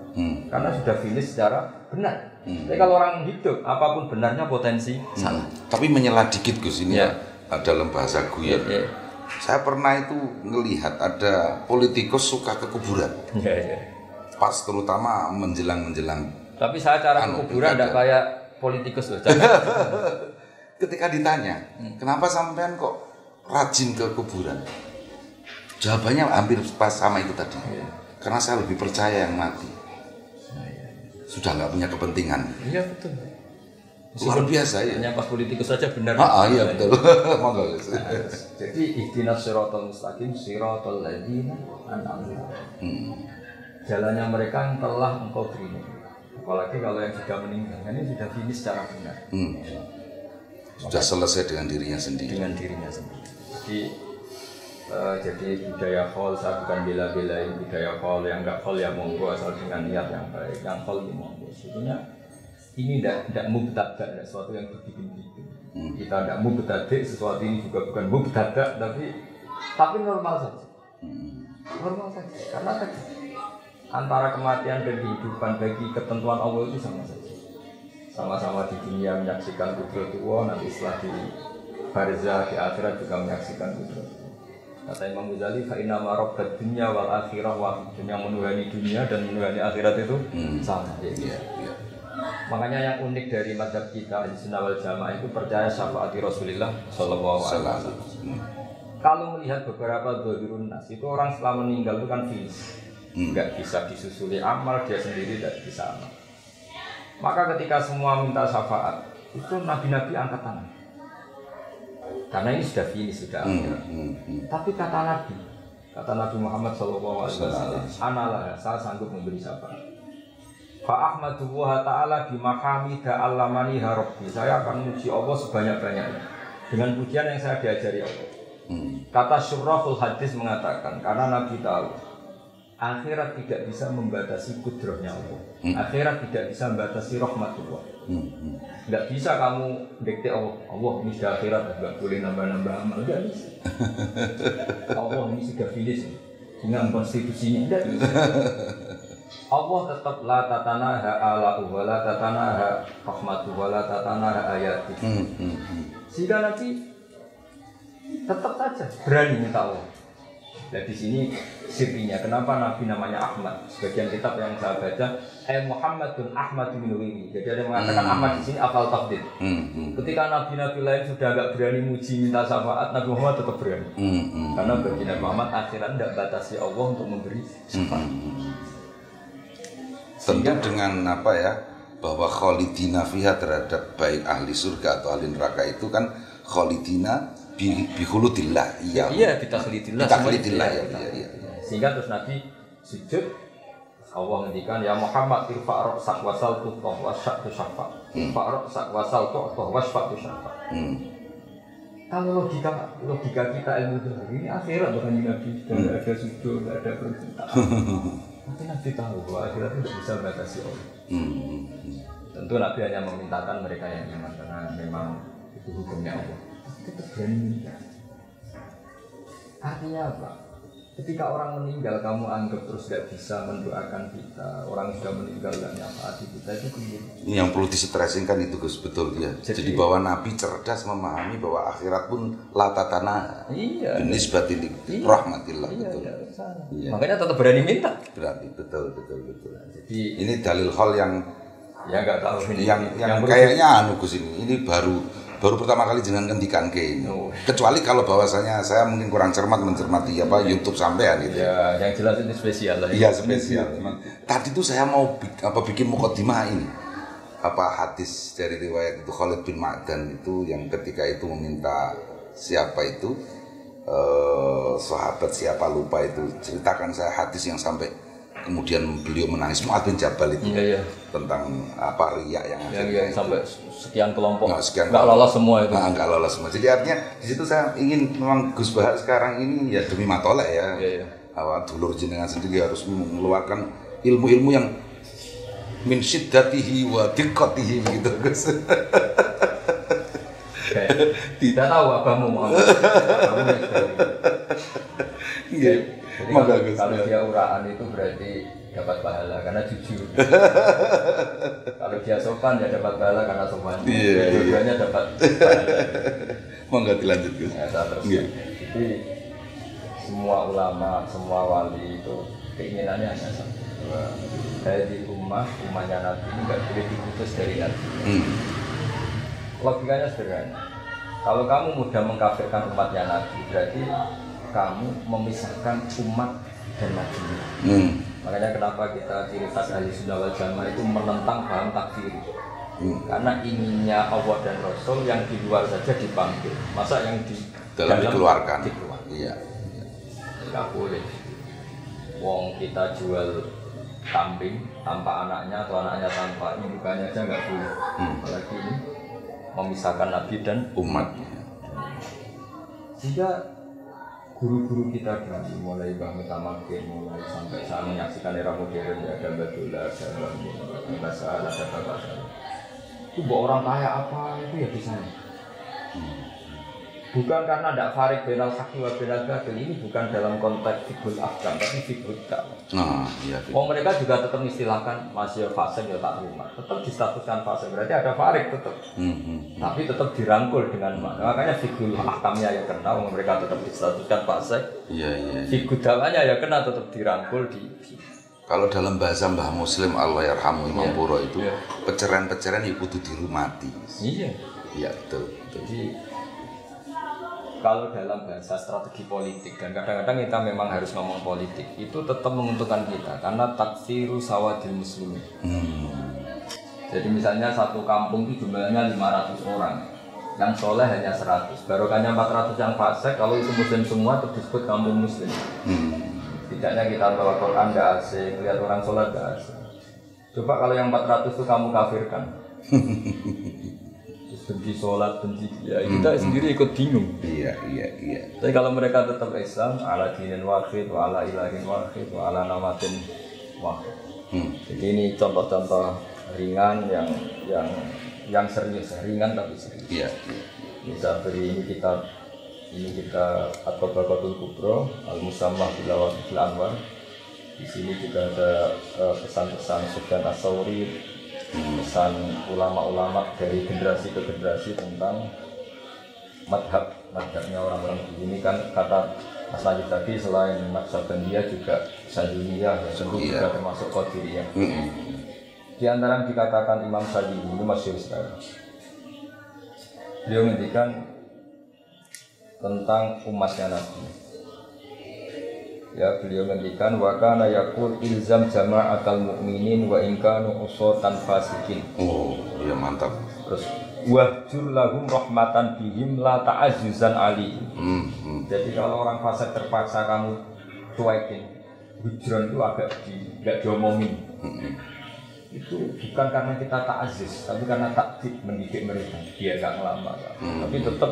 Karena sudah finish secara benar. Tapi kalau orang hidup, apapun benarnya potensi salah. Tapi menyela dikit Gus ini ya. Dalam bahasa guyon. Saya pernah itu ngelihat ada politikus suka ke kuburan. Pas terutama menjelang. Tapi saya cara ke kuburan tidak kayak politikus loh. Ketika ditanya, kenapa sampean kok rajin ke kuburan? Jawabannya hampir pas sama itu tadi. Karena saya lebih percaya yang mati. Sudah nggak punya kepentingan. Iya betul. Luar biasa ya. Hanya pas politikus saja benar. Iya betul. Jadi ihdinas siratal mustaqim siratal ladzina an'amta. Jalannya mereka yang telah engkau beri. Apalagi kalau yang sudah meninggal, ini sudah finish secara benar. Sudah selesai dengan dirinya sendiri. Jadi budaya khol, saya bukan bela-belain budaya khol, yang enggak khol ya monggo asal dengan niat yang baik, yang khol ya monggo. Sebetulnya ini tidak mubtada, sesuatu yang dibikin-bikin. Kita tidak mubtadi, sesuatu ini juga bukan mubtada, tapi normal saja. Normal saja, karena tadi antara kematian dan kehidupan bagi ketentuan Allah itu sama saja. Sama-sama di dunia menyaksikan kudratullah, nanti setelah di barzah di akhirat juga menyaksikan kudratullah. Kata Imam Ghazali, fa inna ma rabbad dunya wal akhirah wahid. Yang menuhani dunia dan menuhani akhirat itu sama. Makanya yang unik dari mazhab kita Ahlussunnah wal Jamaah itu percaya syafaat Rasulullah sallallahu alaihi wasallam. Kalau melihat beberapa dzahirun nas itu orang setelah meninggal itu kan finish. Enggak bisa disusuli amal, dia sendiri tidak bisa amal. Maka ketika semua minta syafaat, itu nabi-nabi angkat tangan. Karena ini sudah finish, sudah akhir. Tapi kata Nabi Muhammad SAW, analah, saya sanggup memberi syafaat. Fa ahmadullah ta'ala bimahamida allamani harabbi. Saya akan memuji Allah sebanyak-banyaknya dengan pujian yang saya diajari Allah. Kata Syurrahul Hadis mengatakan, karena Nabi tahu akhirat tidak bisa membatasi kudrahnya Allah. Akhirat tidak bisa membatasi rahmatullah. Tidak bisa kamu dikte Allah ini sudah akhirat, tidak boleh nambah-nambah amal. Tidak bisa. Allah ini sudah finish dengan konstitusinya. Tidak bisa. Allah tetap la tatanaha alahu wa la tatanaha rahmatuhu wa la tatanaha ayati. Sehingga nanti tetap saja berani minta Allah. Dan di sini sirinya, kenapa Nabi namanya Ahmad? Sebagian kitab yang saya baca, Muhammadun Ahmadun min Wiri. Jadi ada yang mengatakan Ahmad di sini afal tafdil. Ketika nabi-nabi lain sudah agak berani muji minta syafaat, Nabi Muhammad tetap berani. Karena bagi Nabi Muhammad akhirat tidak batasi Allah untuk memberi syafaat. Tentu dengan apa ya, bahwa khalidina fiha terhadap baik ahli surga atau ahli neraka itu kan khalidina bihuludillah. Iya, bitakhlidillah. Ya. Sehingga terus Nabi sujud, Allah ngendikan ya Muhammad irfa' ra'sak wasal tuqah wasyatu syafa'. Irfa' ra'sak wasal tuqah wasyatu syafa'. Kalau logika kita ilmu ini akhirat bukan Nabi, tidak ada sujud, tidak ada permintaan. Tapi Nabi tahu bahwa akhirat tidak bisa batasi Allah. Tentu Nabi hanya memintakan mereka yang iman karena memang itu hukumnya Allah. Tetap berani minta. Artinya apa? Ketika orang meninggal kamu anggap terus tidak bisa mendoakan kita. Orang sudah meninggal tidak nyafaati kita, itu keliru. Ini yang perlu distressing kan itu Gus, betul ya. Jadi bahwa Nabi cerdas memahami bahwa akhirat pun la tatana. Iya. Nisbatil rahmatillah, iya, betul. Iya. Makanya tetap berani minta. Berarti betul. Jadi ini dalil hal yang ya nggak tahu ini. Yang kayaknya Gus ini baru pertama kali jenengan ngendikan ke ini. Kecuali kalau bahwasanya saya mungkin kurang cermat mencermati YouTube sampean gitu. Ya, yang jelas ini spesial lah. Iya, spesial. Tadi tuh saya mau bikin mukadimah ini. hadis dari riwayat itu Khalid bin Ma'dan itu yang ketika itu meminta siapa itu sahabat siapa lupa itu, ceritakan saya hadis yang sampai kemudian beliau menangis, Mu'adz bin Jabal itu tentang apa riya yang sampai sekian kelompok nggak lolos semua itu. Nggak lolos semua. Jadi artinya di situ saya ingin memang Gus Bahar sekarang ini ya demi matolek ya. Dulur jenengan sendiri harus mengeluarkan ilmu-ilmu yang min syiddatihi wa diqqatihi begitu Gus. Tidak tahu abamu Muhammad. Iya. Jadi kalau dia uraan itu berarti dapat pahala karena jujur. Kalau dia sopan ya dapat pahala karena sopan. Dua-duanya dapat pahala. Monggo dilanjut Gus. Jadi semua ulama, semua wali itu keinginannya hanya satu. Dari umatnya Nabi ini nggak boleh diputus dari Nabi. Logikanya sederhana. Kalau kamu mudah mengkafirkan umatnya Nabi, berarti kamu memisahkan umat dan Nabi. Makanya kenapa kita ciri khas ahli sunnah wal jamaah itu menentang paham takfir. Karena inginnya Allah dan Rasul yang di luar saja dipanggil, masa yang di dalam dikeluarkan. Iya. Tidak boleh. Wong kita jual kambing tanpa anaknya atau anaknya tanpa indukanya aja nggak boleh. Apalagi ini memisahkan Nabi dan umat. Jika guru-guru kita dulu mulai Mbah Mutamakin mulai sampai saya menyaksikan era modern ya, ada Badullah, ada Basal, ada Babasal. Itu buat orang kaya apa itu ya bisa. Bukan karena tidak farik benal haki wa benal batil, ini bukan dalam konteks fikul ahkam tapi fikul dakwah. Mereka juga tetap istilahkan masih fasik ya tak rumah, tetap distatuskan fasik berarti ada farik tetap. Tapi tetap dirangkul dengan makanya fikul ahkamnya ya kena, mereka tetap distatuskan fasik. Fikul dakwahnya ya kena tetap dirangkul di. Kalau dalam bahasa Mbah Muslim Allah yarhamu Imam Puro itu peceraian-peceraian itu kudu dirumati. Iya betul. Jadi kalau dalam bahasa strategi politik dan kadang-kadang kita memang harus ngomong politik itu tetap menguntungkan kita karena taksiru sawadil muslimin. Jadi misalnya satu kampung itu jumlahnya 500 orang, yang soleh hanya 100, barokahnya 400 yang fasik. Kalau itu muslim semua itu disebut kampung muslim. Tidaknya kita bawa Quran nggak asing, lihat orang sholat nggak asing. Coba kalau yang 400 itu kamu kafirkan. Benci sholat, benci dia, kita sendiri ikut bingung. Iya. Tapi kalau mereka tetap Islam, ala dinin wahid, wa ala ilahin wahid, wa ala namatin wahid. Jadi ini contoh-contoh ringan yang serius, ringan tapi serius. Iya. Bisa beri ini kita At-Tabaqatul Kubra, Al-Musammah Bil Anwar. Di sini juga ada pesan-pesan Sufyan Ats-Tsauri, pesan ulama-ulama dari generasi ke generasi tentang madhabnya orang-orang di sini kan kata Mas Najib tadi selain Naqsabandiyah juga Sadiliyah ya, juga termasuk Qadiriyah. Di antara yang dikatakan Imam Sadili ini masyhur sekali. Beliau menghentikan tentang umatnya Nabi. Ya, beliau ngendikan wa kana yaqul ilzam jama'atal mu'minin wa in kanu usatan fasikin. Iya mantap. Terus wahjur lahum rahmatan bihim la ta'azzuzan ali. Jadi kalau orang fasik terpaksa kamu cuekin, hujron itu agak enggak diomongin. Itu bukan karena kita ta'aziz, tapi karena taktik mendidik mereka biar enggak ngelamar. Tapi tetap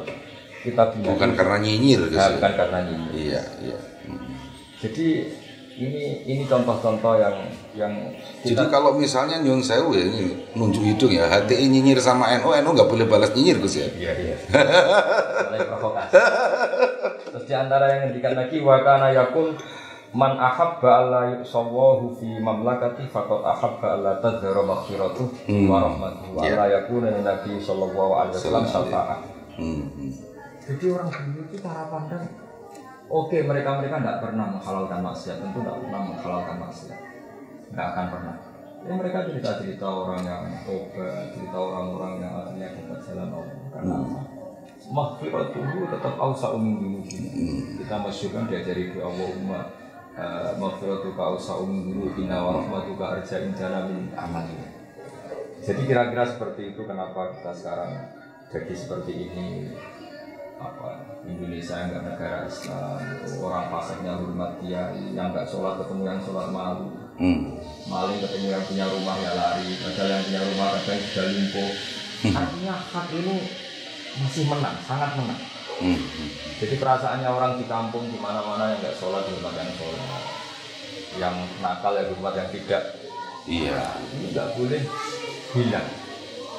kita bukan karena nyinyir guys. Bukan karena nyinyir. Iya. Jadi ini contoh-contoh yang kita... Jadi kalau misalnya nyuwun sewu ya ini nunjuk hidung ya, HTI nyinyir sama NU nggak boleh balas nyinyir Gus ya. Iya. Mulai provokasi. Terus di antara yang ngendikan lagi wa kana yakun man ahabba alla yusawahu fi mamlakati faqad ahabba alla tadhara maghfiratuh wa rahmatuhu wa la yakuna nabi sallallahu alaihi wasallam syafa'ah. Jadi orang dulu itu cara pandang oke, mereka tidak pernah menghalalkan maksiat, tentu tidak pernah menghalalkan maksiat, nggak akan pernah. Ya, mereka cerita orang yang tobat, cerita orang-orang yang akhirnya dapat jalan Allah. Karena maghfiratuhu tetap awsa'u min dzunubina. Kita masyhurkan diajari doa Allahumma maghfiratuka awsa'u min dzunubina wa rahmatuka arja'in jana min amalina. Jadi kira-kira seperti itu kenapa kita sekarang jadi seperti ini. Indonesia enggak negara Islam, orang fasaknya hormat dia, yang enggak sholat ketemu yang sholat malu, maling ketemu yang punya rumah ya lari, padahal yang punya rumah kadang sudah lumpuh. Artinya hak ini masih menang, sangat menang. Jadi perasaannya orang di kampung di mana-mana yang enggak sholat hormat yang sholat, yang nakal ya hormat yang tidak. Iya, ini enggak boleh hilang.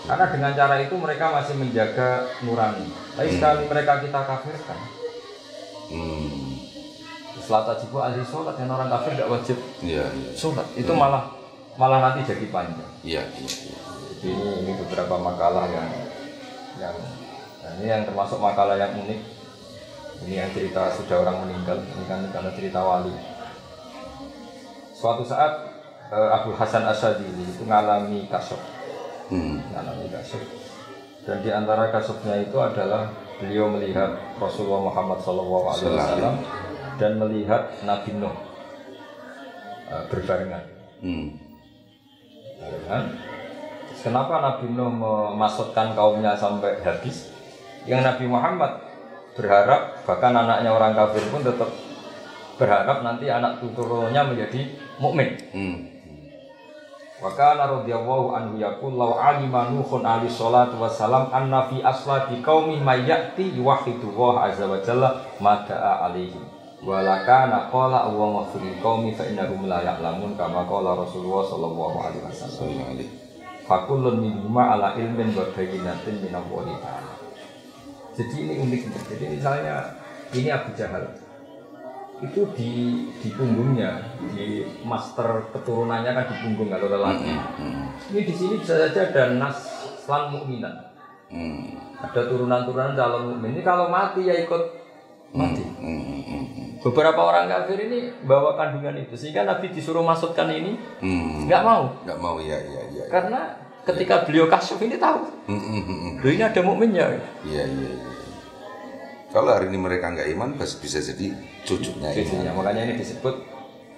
Karena dengan cara itu mereka masih menjaga nurani. Tapi sekali mereka kita kafirkan, setelah tajibu ahli sholat, yang orang kafir tidak wajib sholat. Itu malah nanti jadi panjang. Jadi ini beberapa makalah yang ini yang termasuk makalah yang unik. Ini yang cerita sudah orang meninggal. Ini kan karena cerita wali. Suatu saat Abu Hasan Asyadili itu mengalami kasuf. Dan di antara kasusnya itu adalah beliau melihat Rasulullah Muhammad SAW dan melihat Nabi Nuh berbarengan. Kenapa Nabi Nuh memasukkan kaumnya sampai habis? Yang Nabi Muhammad berharap, bahkan anaknya orang kafir pun tetap berharap nanti anak turunnya menjadi mukmin. Wa kana radhiyallahu anhu yaqul law alima nuhun alaihi salatu wassalam anna fi aslabi qaumi may ya'ti yuwahhidu wa azza wa jalla ma da'a alaihi wa lakana qala Allahumma fil qaumi fa innahum la ya'lamun kama qala Rasulullah sallallahu alaihi wasallam. Fa kullun minhuma ala ilmin wa bayyinatin min Allah ta'ala. Jadi ini unik. Jadi misalnya ini Abu Jahal itu di punggungnya, di master keturunannya kan di punggung kalau lelaki. Ini di sini bisa saja ada nas lan mukminan. Ada turunan-turunan calon mukmin. Ini kalau mati ya ikut mati. Beberapa orang kafir ini bawa kandungan itu, sehingga Nabi disuruh masukkan ini, nggak mau. Nggak mau ya. Karena ketika beliau kasyuf ini tahu, loh ini ada mukminnya. Iya. Kalau hari ini mereka nggak iman, bisa jadi cucunya. Makanya ini disebut,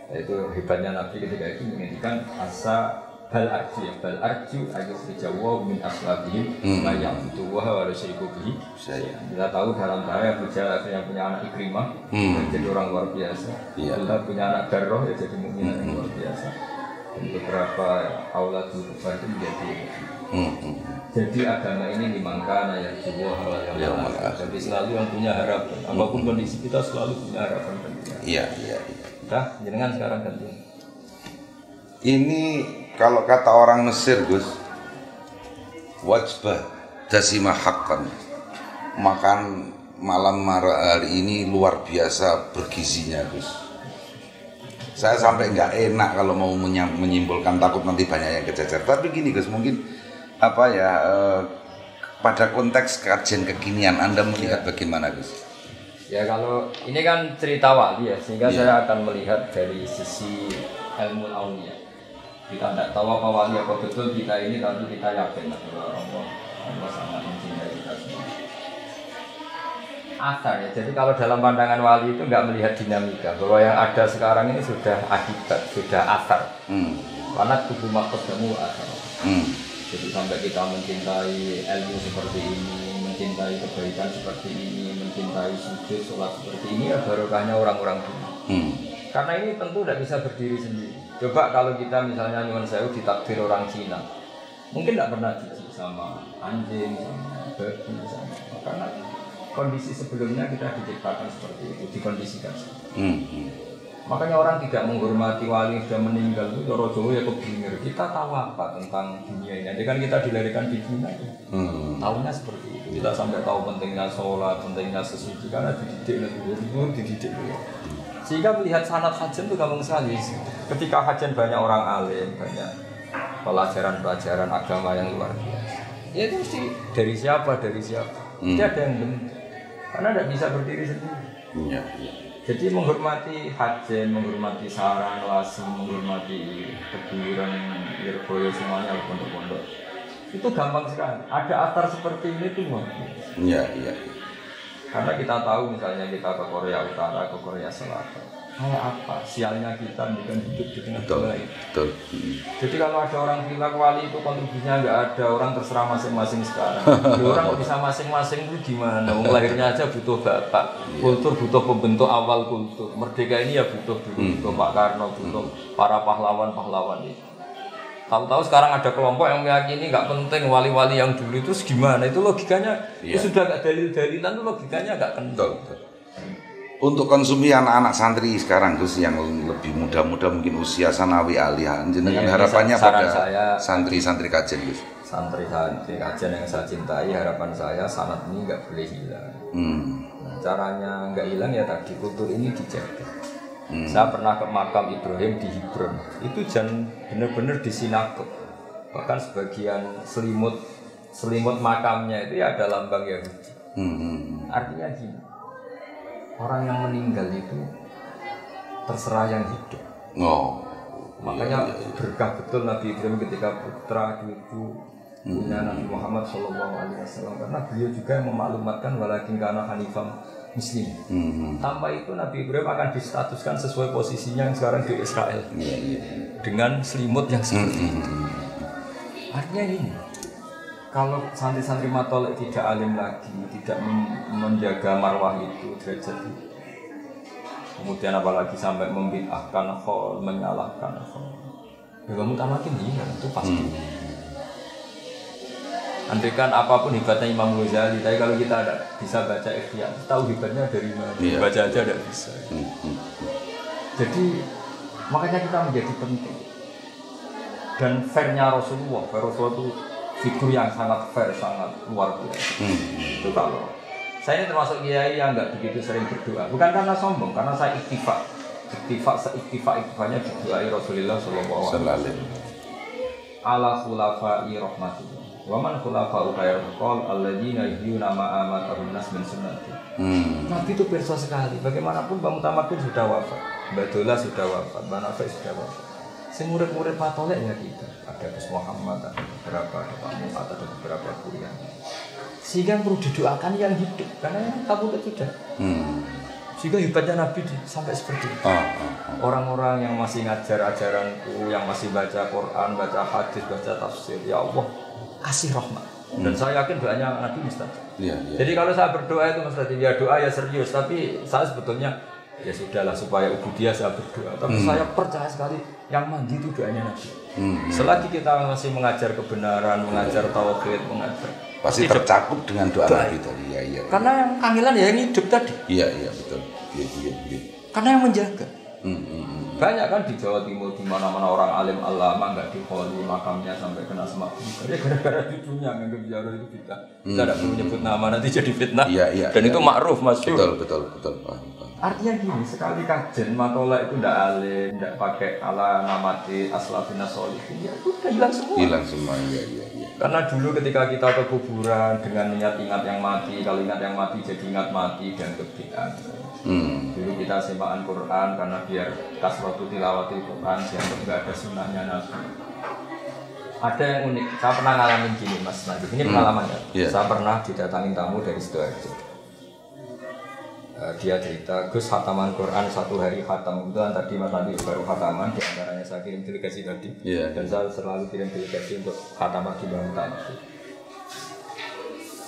itu hebatnya Nabi ketika itu menginginkan asa bal arju ayuh dijawa min aslabihim mayam itu wah harus ikuti. Kita tahu dalam bahaya Bujal yang punya anak Ikrimah jadi orang luar biasa. Kita punya anak Darroh ya jadi mukmin yang luar biasa. Dan beberapa aulat itu menjadi. Jadi agama ini dimangkana ya jiwa yang jadi selalu yang punya harapan. Apapun kondisi kita selalu punya harapan. Iya. Dah, jenengan sekarang ganti. Ini kalau kata orang Mesir, Gus, wajbah jasimah haqqan. Makan malam hari ini luar biasa bergizinya, Gus. Saya sampai nggak enak kalau mau menyimpulkan, takut nanti banyak yang kejajar. Tapi gini, Gus, mungkin pada konteks kajian kekinian Anda melihat bagaimana, Gus? Ya kalau ini kan cerita wali ya, sehingga saya akan melihat dari sisi ilmu aulia. Kita tidak tahu apa wali apa betul kita ini, tapi kita yakin bahwa Allah sangat mencintai kita semua. Asar ya, jadi kalau dalam pandangan wali itu nggak melihat dinamika, bahwa yang ada sekarang ini sudah akibat, sudah asar. Karena tubuh makodamu asar. Jadi sampai kita mencintai ilmu seperti ini, mencintai kebaikan seperti ini, mencintai sujud, sholat seperti ini, ya barokahnya orang-orang dulu. Karena ini tentu tidak bisa berdiri sendiri. Coba kalau kita misalnya nyuwun sewu ditakdir orang Cina, mungkin tidak pernah jijik sama anjing, sama babi, sama. Karena kondisi sebelumnya kita diciptakan seperti itu, dikondisikan. Makanya orang tidak menghormati wali yang sudah meninggal itu Joro Jowo ya keblinger. Kita tahu apa tentang dunia ini? Jadi kan kita dilahirkan di Cina ya. Tahunya seperti itu. Kita sampai tahu pentingnya sholat, pentingnya sesuci karena dididik dulu. Sehingga melihat sanad hajan itu gampang sekali. Ketika hajan banyak orang alim, banyak pelajaran-pelajaran agama yang luar biasa. Ya itu mesti dari siapa? Tidak ada yang benar. Karena tidak bisa berdiri sendiri. Jadi menghormati hajen, menghormati sarang, wasi, menghormati kuburan, Lirboyo semuanya pondok-pondok. Itu gampang sekali. Ada atar seperti ini tuh mau. Iya. Karena kita tahu misalnya kita ke Korea Utara, ke Korea Selatan. kayak apa sialnya kita dengan hidup di tengah gula itu. Betul. Jadi kalau ada orang bilang wali itu kontribusinya nggak ada, orang terserah masing-masing sekarang. Orang kok bisa masing-masing itu gimana? Wong lahirnya aja butuh bapak, kultur butuh pembentuk awal kultur. Merdeka ini ya butuh dulu, butuh Pak Karno, butuh para pahlawan-pahlawan itu. Tahu-tahu sekarang ada kelompok yang meyakini nggak penting wali-wali yang dulu itu gimana? Itu logikanya itu sudah nggak dalil-dalilan, itu logikanya nggak kental. Untuk konsumsi anak-anak santri sekarang Gus yang lebih muda-muda mungkin usia sanawi aliyah, jenengan harapannya pada santri-santri kajen Gus. Santri-santri kajen yang saya cintai, harapan saya sanad ini nggak boleh hilang. Nah, caranya nggak hilang ya tadi kultur ini dijaga. Saya pernah ke makam Ibrahim di Hebron, itu benar-benar di sinagog. Bahkan sebagian selimut makamnya itu ya ada lambang Yahudi. Artinya gini. Orang yang meninggal itu terserah yang hidup. Makanya berkah betul Nabi Ibrahim ketika putra cucu punya Nabi Muhammad SAW, karena beliau juga yang memaklumatkan walakin kana hanifan muslim. Tanpa itu Nabi Ibrahim akan distatuskan sesuai posisinya yang sekarang di Israel dengan selimut yang seperti itu. Artinya ini. Kalau santri-santri matolek tidak alim lagi, tidak menjaga marwah itu, derajat itu, kemudian apalagi sampai membid'ahkan khol, menyalahkan khol, ya kamu makin hilang, itu pasti. Andaikan apapun hebatnya Imam Ghazali, tapi kalau kita ada bisa baca Ihya, tahu hebatnya dari mana, baca aja tidak bisa. Jadi makanya kita menjadi penting. Dan fairnya Rasulullah itu figur yang sangat fair, sangat luar biasa. Itu kalau saya ini termasuk kiai yang nggak begitu sering berdoa, bukan karena sombong, karena saya iktifaknya berdoa Rasulullah Sallallahu Alaihi Wasallam. Ala khulafai rahmatullah. Waman khulafau khairul qol alladzina yuhyuna ma amatahum nas min sunnati. Nabi itu perso sekali. Bagaimanapun Mbak Mutamakkin sudah wafat, Mbak Dola sudah wafat, Mbak Nafis sudah wafat. Murid-murid patolek ya kita, ada Gus Muhammad, ada beberapa, ada Pak Muhammad, ada beberapa kuliah. Sehingga perlu didoakan yang hidup, karena yang kamu tidak. Sehingga hebatnya Nabi sampai seperti itu. Orang-orang yang masih ngajar ajaranku, yang masih baca Quran, baca hadis, baca tafsir, ya Allah kasih rahmat. Dan saya yakin doanya Nabi mustajab. Jadi kalau saya berdoa itu mustajab, ya doa ya serius, tapi saya sebetulnya ya sudahlah supaya ubudiyah saya berdoa. Tapi saya percaya sekali yang mandi itu doanya Nabi. Selagi kita masih mengajar kebenaran, mengajar tauhid, mengajar pasti tercakup dengan doa Nabi tadi. Iya. Karena yang kangelan ya yang hidup tadi. Iya betul. Iya. Karena yang menjaga. Banyak kan di Jawa Timur di mana-mana orang alim alama nggak dikholi makamnya sampai kena semak. Ya gara-gara cucunya nganggap ziarah itu fitnah. Kita tidak perlu nyebut nama nanti jadi fitnah. Iya. Dan itu makruf masyhur. Betul. Artinya gini, sekali kajen matola itu tidak alim, tidak pakai ala namati aslafina solihin, ya udah hilang semua. Hilang semua, iya. Karena dulu ketika kita ke kuburan dengan niat ingat yang mati, kalau ingat yang mati jadi ingat mati dan kebiasaan. Dulu kita semaan Quran karena biar kasrotu tilawati Quran, siapa nggak ada sunnahnya Nabi. Ada yang unik, saya pernah ngalamin gini Mas Nabi, ini pengalamannya. Saya pernah didatangin tamu dari Sidoarjo. Dia cerita, Gus khataman Quran satu hari khatam. Kebetulan tadi Mas Nabi baru khataman, di antaranya saya kirim delegasi tadi. Dan saya selalu kirim delegasi untuk khataman di Bangunan.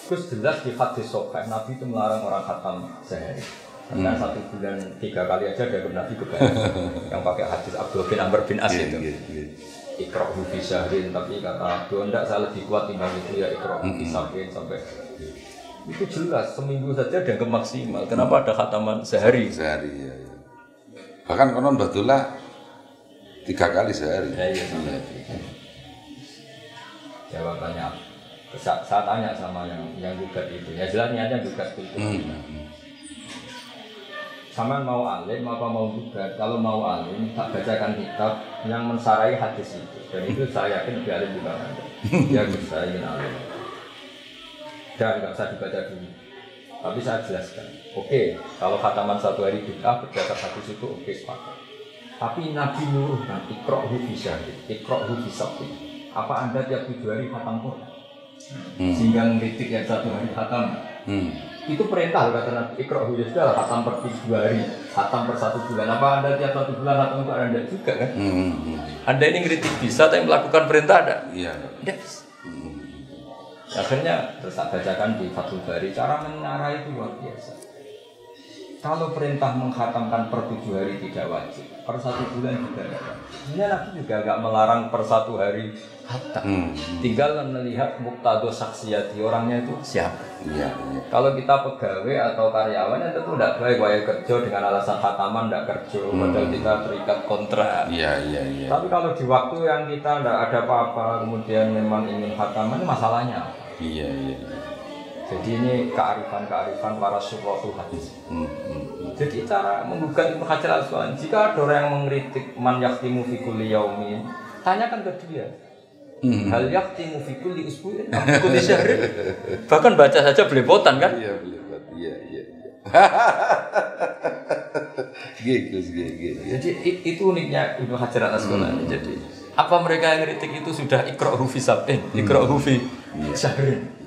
Gus jelas di hadis Sahih, Nabi itu melarang orang khatam sehari. Karena 1 bulan 3 kali aja ada Nabi kebanyakan yang pakai hadis Abdul bin Amr bin As itu. Iqra'hu fi syahrin, tapi kata Abdul enggak, saya lebih kuat timbang itu ya Iqra'hu fi syahrin sampai itu jelas seminggu saja dan maksimal. Kenapa ada khataman sehari? Ya. Bahkan konon Batullah 3 kali sehari. Iya. Jawabannya, saya tanya sama yang gugat itu. Ya jelas niatnya gugat itu. Sama mau alim apa mau gugat? Kalau mau alim, tak bacakan kitab yang mensarai hadis itu. Dan itu saya yakin lebih alim juga Anda. Ya saya ingin alim. Dan nggak usah dibaca dulu, tapi saya jelaskan. Oke, kalau khataman 1 hari bid'ah berdasar hadis itu oke, sepakat. Tapi Nabi nyuruh kan Iqra'hu fi syahrin, Iqra'hu fi sabtin. Apa Anda tiap 7 hari khatam Quran? sehingga mengkritik yang 1 hari khatam. Itu perintah kata Nabi, Iqra' ya sudah khatam per 2 hari, khatam per 1 bulan. Apa Anda tiap 1 bulan khatam untuk Anda juga kan? Anda ini kritik bisa, tapi melakukan perintah ada? Iya. Tidak bisa. Akhirnya terus saya bacakan di Fathul Bari, cara mengarah itu luar biasa. Kalau perintah menghatamkan per 7 hari tidak wajib, per 1 bulan juga tidak wajib. Sebenarnya Nabi juga agak melarang per 1 hari hatam. Tinggal melihat muqtado saksiyati orangnya itu siapa. Iya. Kalau kita pegawai atau karyawan itu tentu tidak baik waya kerja dengan alasan khataman tidak kerja, padahal kita terikat kontrak. Iya. Tapi kalau di waktu yang kita tidak ada apa-apa, kemudian memang ingin khataman, masalahnya. Iya. Jadi ini kearifan para syurahul hadis. Jadi cara menggugat Ibnu Hajar Al-Asqalani, jika ada orang yang mengkritik man yakhtimu fi kulli yaumin, tanyakan ke dia. Hal yakhtimu fi kulli usbu'in, kulli syahrin. Bahkan baca saja belepotan kan? Iya, belebot. Iya. Jadi itu uniknya Ibnu Hajar Al-Asqalani. Jadi apa mereka yang kritik itu sudah iqra'u fi sab'in, iqra'u fi syahrin.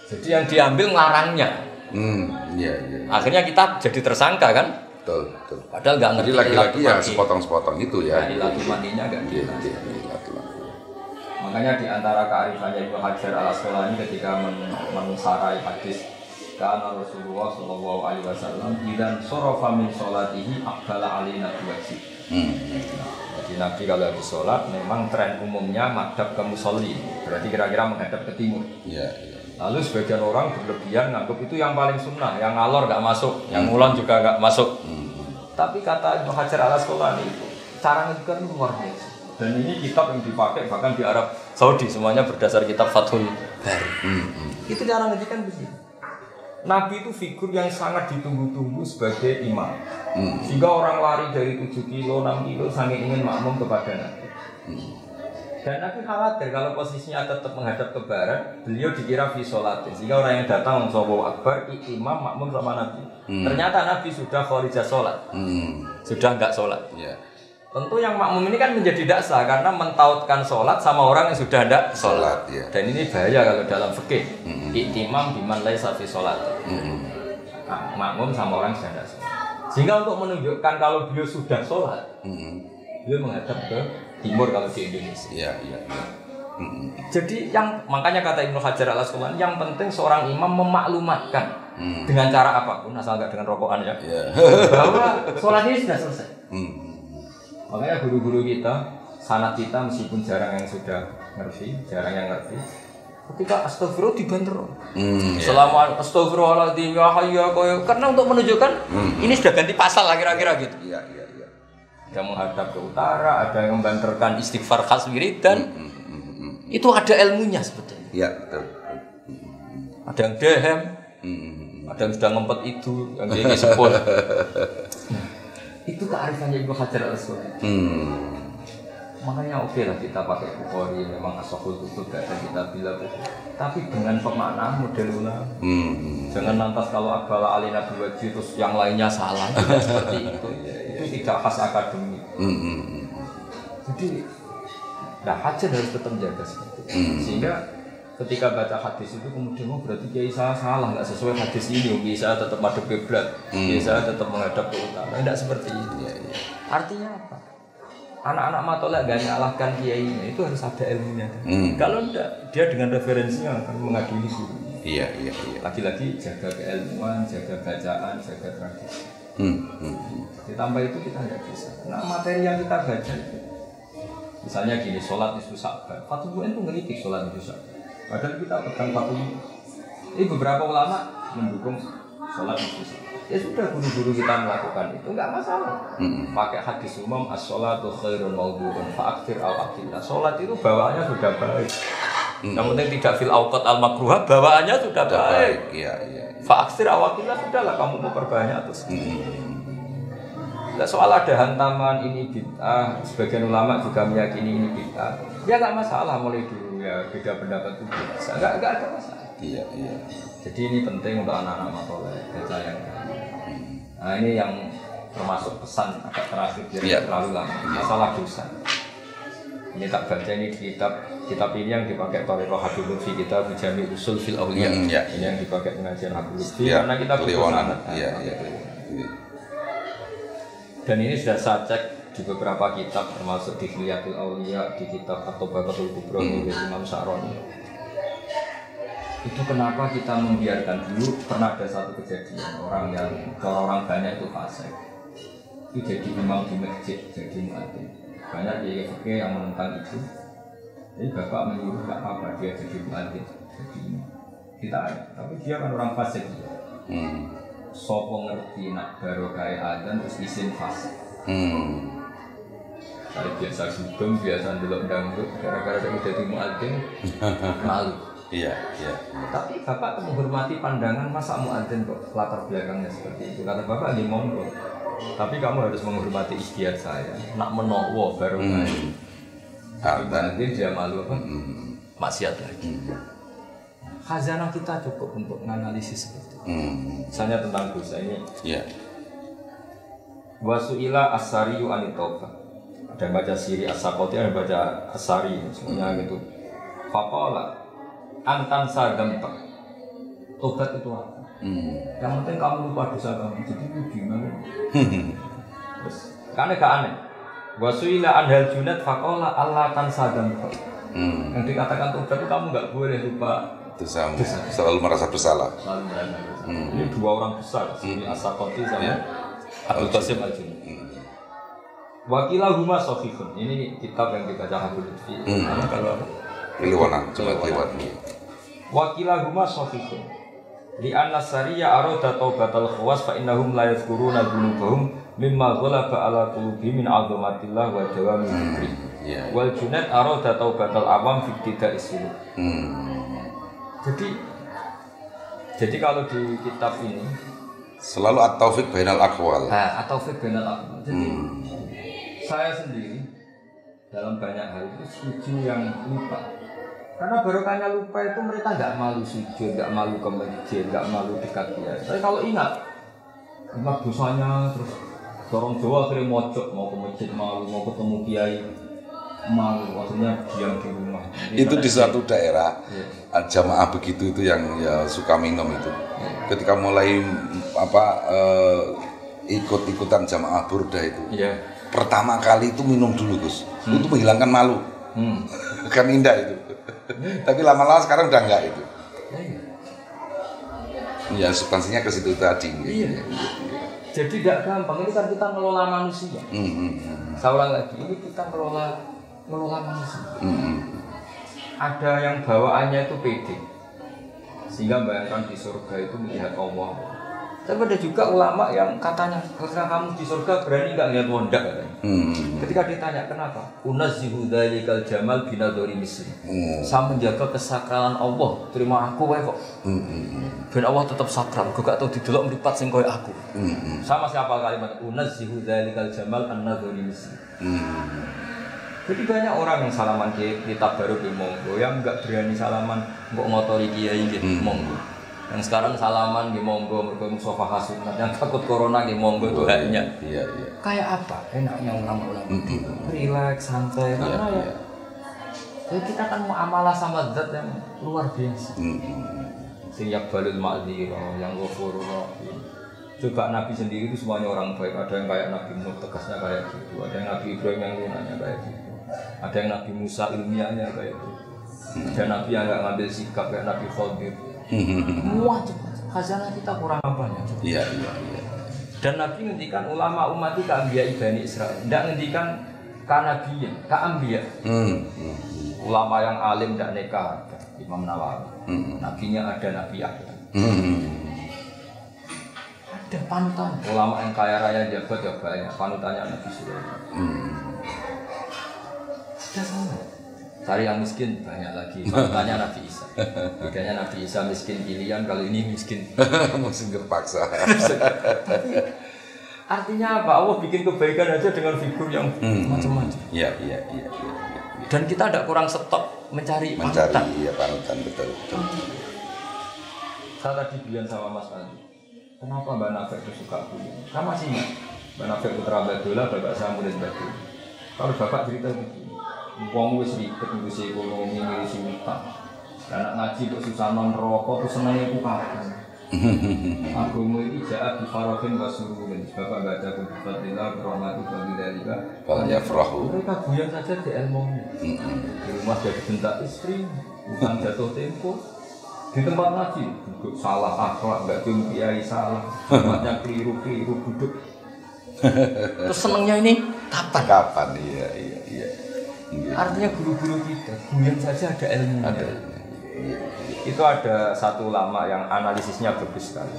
Jadi yang diambil ngarangnya. Iya. Akhirnya kita jadi tersangka kan? Betul. Padahal nggak ngerti. Jadi laki-laki ya sepotong-sepotong itu ya. Laki mandinya nggak jelas. Makanya di antara kearifannya Ibnu Hajar Al-Asqalani ketika mensarai hadis kana Rasulullah sallallahu alaihi wasallam idan sarafa min sholatihi aqbala alaina biwajib. Jadi Nabi kalau habis sholat memang tren umumnya madhab ke musolli. Berarti kira-kira menghadap ke timur. Iya. Lalu sebagian orang berlebihan nganggap itu yang paling sunnah, yang ngalor nggak masuk, yang ngulon juga nggak masuk. Tapi kata Ibnu Hajar Al-Asqalani itu cara ngedikan luar biasa. Dan ini kitab yang dipakai bahkan di Arab Saudi semuanya berdasar kitab Fathul Bari. Itu cara ngedikan begini. Nabi itu figur yang sangat ditunggu-tunggu sebagai imam. Sehingga orang lari dari 7 kilo, 6 kilo saking ingin makmum kepada Nabi. Dan Nabi khawatir kalau posisinya tetap menghadap ke barat, beliau dikira fi sholatin. Sehingga orang yang datang Allahu Akbar, imam makmum sama Nabi. Ternyata Nabi sudah kharijah sholat, sudah enggak sholat. Tentu yang makmum ini kan menjadi tidak sah karena mentautkan sholat sama orang yang sudah tidak sholat. Dan ini bahaya kalau dalam fikih. Iktimam biman laisa fi sholat. Makmum sama orang yang sudah tidak sholat. Sehingga untuk menunjukkan kalau beliau sudah sholat, beliau menghadap ke timur kalau di Indonesia. Iya. Jadi makanya kata Ibnu Hajar Al-Asqalani, yang penting seorang imam memaklumatkan dengan cara apapun, asal nggak dengan rokokan ya, bahwa sholat ini sudah selesai. Makanya guru-guru kita, sanad kita meskipun jarang yang sudah ngerti, jarang yang ngerti. Ketika astagfirullah dibanter. Selama astagfirullahaladzim ya hayya karena untuk menunjukkan ini sudah ganti pasal lah kira-kira gitu. Iya. Ada menghadap ke utara, ada yang membanterkan istighfar khas wiridan. Itu ada ilmunya sebetulnya. Iya, betul. Ada yang dehem, ada yang sudah ngempet itu, yang dia sepul. Itu kearifannya Ibnu Hajar Al-Asqalani. Makanya oke lah kita pakai Bukhari, memang asahul kutub gak ada kita bilang. Tapi dengan pemaknaan model ulama. Jangan lantas kalau akbala alina biwajib terus yang lainnya salah. Tidak seperti itu. Itu tidak khas akademik. Jadi Hajar harus tetap menjaga seperti itu. Sehingga ketika baca hadis itu kemudian berarti kiai saya salah, nggak sesuai hadis ini. Bisa tetap madhep kiblat, bisa tetap menghadap ke utara. Tidak seperti itu. Artinya apa? Anak-anak matolak gak nyalahkan kiainya, itu harus ada ilmunya. Kalau enggak, dia dengan referensinya akan mengadili guru. Iya. Lagi-lagi jaga keilmuan, jaga bacaan, jaga tradisi. Ditambah itu kita nggak bisa. Nah materi yang kita baca itu, misalnya gini, sholat nisfu Sya'ban. Fathul Mu'in itu ngeritik sholat nisfu Sya'ban. Padahal kita pegang Fathul Mu'in. Ini beberapa ulama mendukung sholat nisfu Sya'ban. Ya sudah guru-guru kita melakukan itu nggak masalah. Pakai hadis umum as-sholatu khairun maudhu'un fa'akthir al-aqillah. Sholat itu bawaannya sudah baik. Yang penting tidak fil awqat al-makruhah, bawaannya sudah baik. Iya. Fa'akthir al-aqillah sudahlah kamu mau perbanyak terus. Soal ada hantaman ini bid'ah, sebagian ulama juga meyakini ini bid'ah. Ya nggak masalah mulai dulu ya beda pendapat itu biasa. Nggak ada masalah. Iya. Jadi ini penting untuk anak-anak matoleh baca yang nah ini yang termasuk pesan agak terakhir jadi terlalu lama masalah dosa. Ini tak baca ini di kitab ini yang dipakai Thariqah Habib Lutfi, kita Jami Usul fil Auliya. Ya. Ini yang dipakai pengajian Habib Lutfi Ya, karena kita butuh sanad. Iya. Dan ini sudah saya cek di beberapa kitab termasuk di Hilyatul Auliya, di kitab At-Tabaqatul Kubra oleh Imam Sa'roni. Itu kenapa kita membiarkan dulu. Pernah ada satu kejadian orang banyak itu fasik. Itu jadi imam di masjid, jadi muadzin. Banyak di fikih yang menentang itu. Jadi bapak menyuruh tak apa dia jadi muadzin, jadi imam. Kita ada, tapi dia kan orang fasik. Sopo ngerti nak barokah adzan terus izin fasik. Saya biasa dugem, biasa ndelok dangdut, gara-gara saya jadi muadzin malu. Iya. Tapi bapak menghormati pandangan masa muadzin kok latar belakangnya seperti itu. Kata bapak ini monggo. Tapi kamu harus menghormati ikhtiar saya. Nak menowo baru main. Nanti dia malu apa? Maksiat lagi. Khazanah kita cukup untuk menganalisis seperti itu. Misalnya tentang dosa ini. Iya. Wasu'ila as-sariyu anitauba. Ada yang baca siri as-sakoti, ada yang baca as-sari. Semuanya gitu. Faqala antan sadamta. Tobat itu apa? Yang penting kamu lupa dosa kamu. Jadi itu gimana? Terus, karena gak aneh. Wasuila anhal junat faqala Allah tan sadamta. Yang dikatakan tobat itu kamu gak boleh lupa dosamu. Selalu merasa bersalah. Selalu merasa bersalah. Ini dua orang besar, Siri As-Sakoti sama Abdul Qasim Al-Junad. Wakilah huma sahihun. Ini kitab yang dibaca Habib Lutfi. Kalau Kliwonan, cuma lewat. Wakilah huma sahihun. Li anna sariya arada taubatal khawas fa innahum la yadhkuruna dzunubahum mimma ghalaba ala qulubihim min 'azamatillah wa dawami dzikri. Wal junad arada taubatal awam fi ibtida'is suluk. Jadi kalau di kitab ini selalu at-taufiq bainal aqwal. At-taufiq bainal aqwal. Jadi saya sendiri dalam banyak hal itu setuju yang lupa. Karena barokahnya lupa itu mereka nggak malu sujud, nggak malu ke masjid, nggak malu dekat dia. Tapi kalau ingat dosanya terus orang Jawa akhirnya mojok mau ke masjid malu, mau ketemu kiai malu, maksudnya diam di rumah. Itu di suatu daerah jamaah begitu itu yang ya suka minum itu. Ketika mulai ikut-ikutan jamaah burda itu. Pertama kali itu minum dulu Gus. Itu menghilangkan malu. Kan indah itu. Tapi lama-lama sekarang udah enggak itu. Ya substansinya ke situ tadi. Jadi tidak gampang. Ini kan kita ngelola manusia. Saya ulang lagi, ini kita ngelola manusia. Ada yang bawaannya itu pede, sehingga bayangkan di surga itu melihat Allah. Tapi ada juga ulama yang katanya, ketika kamu di surga berani nggak lihat wondak katanya. Ketika ditanya kenapa, unazzihu dzalikal jamal binadzari misli. Saya menjaga kesakralan Allah, terima aku wae kok. Ben Allah tetap sakral, kok gak tau didelok mripat sing koyo aku. Sama siapa kalimat unazzihu dzalikal jamal an-nadzari misli. Jadi banyak orang yang salaman kitab baru di monggo, yang nggak berani salaman kok ngotori kiai gitu monggo. Yang sekarang salaman di monggo, mereka musofa hasunat, yang takut corona di monggo itu banyak. Kayak apa? Enaknya ulama-ulama itu relax, santai, karena jadi kita kan muamalah sama zat yang luar biasa. Siap balul ma'dzirah, yang ghafurur rahim. Coba Nabi sendiri itu semuanya orang baik. Ada yang kayak Nabi Nuh tegasnya kayak gitu, ada yang Nabi Ibrahim yang lunanya kayak gitu, ada yang Nabi Musa ilmiahnya kayak gitu, ada Nabi yang nggak ngambil sikap kayak Nabi Khadir. Semua khazanah kita kurang apanya? Iya. Dan Nabi ngendikan ulama umat itu keambiya Bani Israil, tidak ngendikan kanabiyin, keambiya. Ulama yang alim tidak nekah, Imam Nawawi. Nabinya ada Nabi Yahya. Ada panutan. Ulama yang kaya raya jabat ya banyak, panutannya Nabi Sulaiman. Ada sama. Cari yang miskin banyak lagi. Panutannya Nabi Isa. Bedanya Nabi Isa miskin pilihan, kalau ini miskin terpaksa. Artinya apa? Allah bikin kebaikan aja dengan figur yang macam-macam. Iya. Dan kita tidak kurang stop mencari panutan. Iya, panutan betul. Saya tadi bilang sama Mas Ali, kenapa Mbak Nafek itu suka beliau? Kan masih ingat Mbak Nafek putra Badola, bapak saya murid Badola. Kalau bapak cerita begini, Wong wis ribet ngurusi ekonomi, ngurusi utang. Anak ngaji kok susah non rokok terus senenge ku kapan. Agama ini jahat di farohin wa suruhin. Bapak baca Fadillah berahmati Fadillah Falnya ferahu. mereka buyar saja di ilmunya. Di rumah jadi bentak istri, bukan jatuh tempo. Di tempat ngaji, duduk salah akhlak, nggak cium kiai salah, tempatnya keliru duduk. Terus senengnya ini kapan? Kapan? Iya. Artinya guru-guru kita buyar saja ada ilmunya. Itu ada satu ulama yang analisisnya bagus sekali.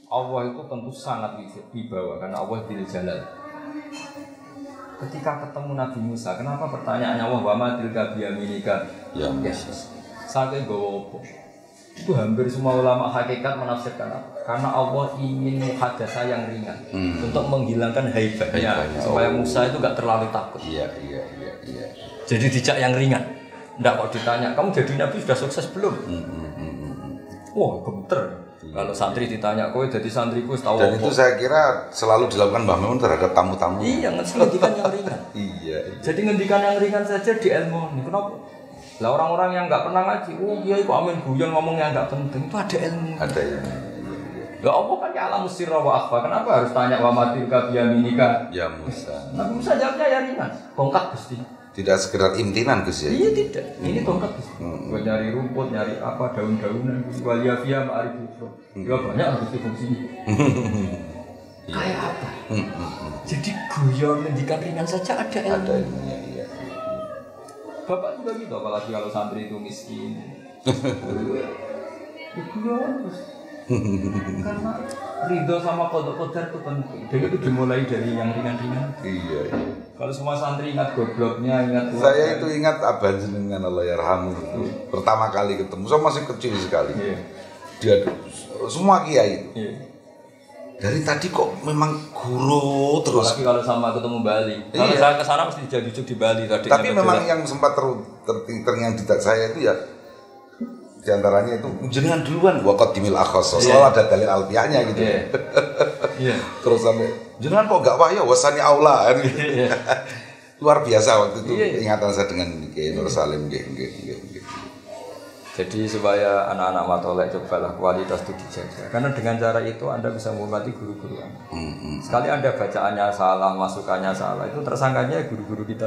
Allah itu tentu sangat wibawa karena Allah bil jalal. Ketika ketemu Nabi Musa, kenapa pertanyaannya Allah wa ma tilka biyaminika? Ya, Yesus. Saking gowo apa? Itu hampir semua ulama hakikat menafsirkan apa? Karena Allah ingin muhadasah yang ringan untuk menghilangkan haibatnya supaya Musa itu gak terlalu takut. Iya. Jadi dijak yang ringan. Nggak kok ditanya, kamu jadi nabi sudah sukses belum? Wah, gemeter. Kalau santri ditanya, kowe jadi santriku tahu. Dan itu saya kira selalu dilakukan Mbah Mun terhadap tamu-tamu. Iya, ngendikan yang ringan. Iya. Jadi ngendikan yang ringan saja di ilmu. Kenapa? Lah orang-orang yang nggak pernah ngaji, oh iya kok amin guyon ngomong yang nggak penting, itu ada ilmu. Ada ya. Ya Allah kan ya alam sirra wa akhfa. Kenapa harus tanya wa matilka biyaminika? Ya Musa. Nabi Musa jawabnya ya ringan. Tongkat Gusti. Tidak sekedar imtinan Gus ya. Iya tidak. Ini tongkat Gusti. Buat nyari rumput, nyari apa daun-daunan. Waliyafia ma'arifufro. Ya banyak harus fungsinya. Kayak apa? Jadi guyon ngendikan ringan saja ada ilmu. Ada ilmunya, iya. Bapak juga gitu, apalagi kalau santri itu miskin. Guyon terus. Karena ridho sama kodok-kodar itu penting. Dan itu dimulai dari yang ringan-ringan. Iya. Kalau semua santri ingat gobloknya, ingat Saya itu ingat abah jenengan Allah yarhamu. Pertama kali ketemu, saya masih kecil sekali. Iya. Dia semua kiai itu. Iya. Dari tadi kok memang guru terus. Apalagi kalau sama ketemu Bali. Kalau Iya. saya kesana mesti dijujuk di Bali tadi. Tapi memang yang sempat terngiang di saya itu ya diantaranya itu jenengan duluan wakot dimil akhos. Selalu ada dalil alfiahnya gitu. Iya. Terus sampai jenengan kok gak wahya wasani aula kan. Luar biasa waktu itu ingatan saya dengan Kiai Nur Salim nggih. Jadi supaya anak-anak matolek cobalah kualitas itu dijaga. Karena dengan cara itu Anda bisa menghormati guru-guru Anda. Sekali Anda bacaannya salah, masukannya salah, itu tersangkanya guru-guru kita.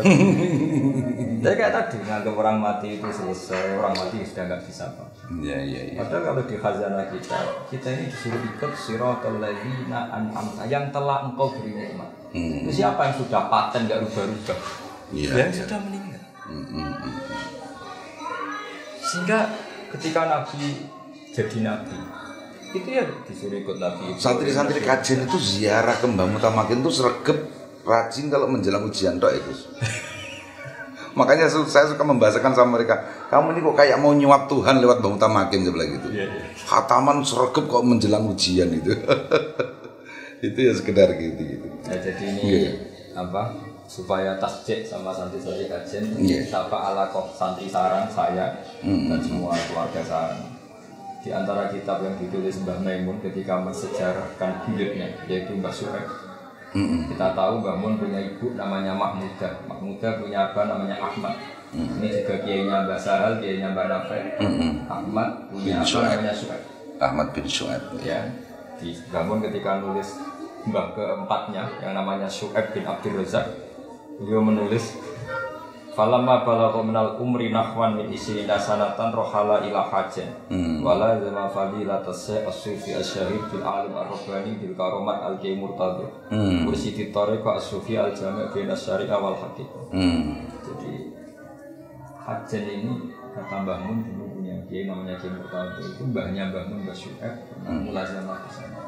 Jadi kayak tadi, nganggap orang mati itu selesai, orang mati sudah nggak bisa apa. Iya. Padahal kalau di khazanah kita ini disuruh ikut siratal ladzina an'amta yang telah engkau beri nikmat. Itu siapa yang sudah paten nggak rubah-rubah? Yang sudah meninggal. Sehingga ketika Nabi jadi Nabi, itu ya disuruh ikut Nabi. Santri-santri kajian itu ziarah ke Mbah Mutamakin itu sregep rajin kalau menjelang ujian tok itu. Makanya saya suka membahasakan sama mereka, kamu ini kok kayak mau nyuap Tuhan lewat Mbah Mutamakin sebelah gitu. Khataman sregep kok menjelang ujian itu. Itu ya sekedar gitu. Nah, jadi ini apa? Supaya tasjid sama santri-santri kajian sapa ala kok santri sarang saya dan semua keluarga sarang. Di antara kitab yang ditulis Mbah Maimun ketika mensejarahkan hidupnya yaitu Mbah Su'aib. Kita tahu Mbah Mun punya ibu namanya Mahmudah punya abah namanya Ahmad. Ini juga kiainya Mbah Sahal, kiainya Mbah Nafi. Ahmad punya abah namanya Su'aib. Ahmad bin Su'aib. Ya. Di Mbah Mun ketika nulis mbah keempatnya yang namanya Su'aib bin Abdul Razak, beliau menulis falamma balagha minal umri nahwan min isrina sanatan rohala ila hajan wala zama fadilatas as-sufi asy-syahid bil alim ar-rabbani bil karomat al-qai murtadhi mursidi tariqa as-sufi al-jami' bain asy-syari'ah wal haqiqah. Jadi hajan ini kata Mbah Mun dulu punya kiai namanya Kiai Murtadhi, itu mbahnya Mbah Mun Mbah Syu'aib mulazamah di sana.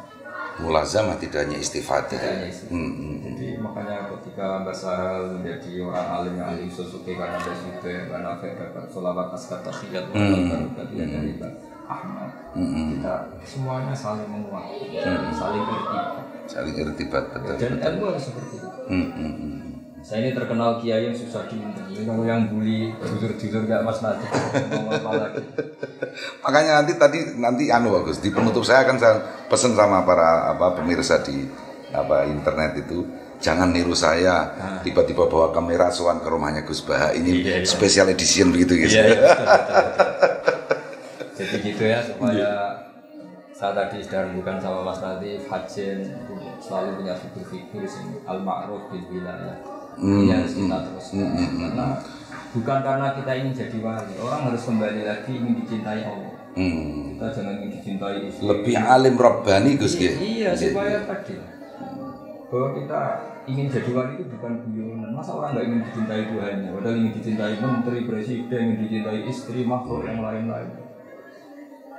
Mulazamah tidak hanya istifadah. Jadi makanya ketika Mbah Sahal menjadi orang alim yang ahli susuke karena Mbah Zubair, Mbah Nafi dapat sholawat askat tahiyat dari Mbah Ahmad. Kita semuanya saling menguatkan, saling irtibat. Betul. Dan ilmu harus seperti itu. Saya ini terkenal kiai yang susah diundang. Kalau yang bully jujur gak Mas Nadi mau apa lagi. Makanya nanti bagus di penutup saya akan saya pesan sama para pemirsa di internet itu jangan niru saya tiba-tiba bawa kamera sowan ke rumahnya Gus Baha ini special edition begitu guys. Iya, betul. Jadi gitu ya supaya saya tadi sudah bukan sama Mas Latif, Hajin selalu punya figur-figur sing al-ma'ruf bil wilayah. Ini harus kita terus. Karena bukan karena kita ingin jadi wali, orang harus kembali lagi ingin dicintai Allah. Kita jangan ingin dicintai istri. Lebih alim Rabbani Gus ya. Iya, supaya tadi bahwa kita ingin jadi wali itu bukan guyonan. Masa orang nggak ingin dicintai Tuhannya, padahal ingin dicintai menteri, presiden, ingin dicintai istri, makhluk yang lain-lain.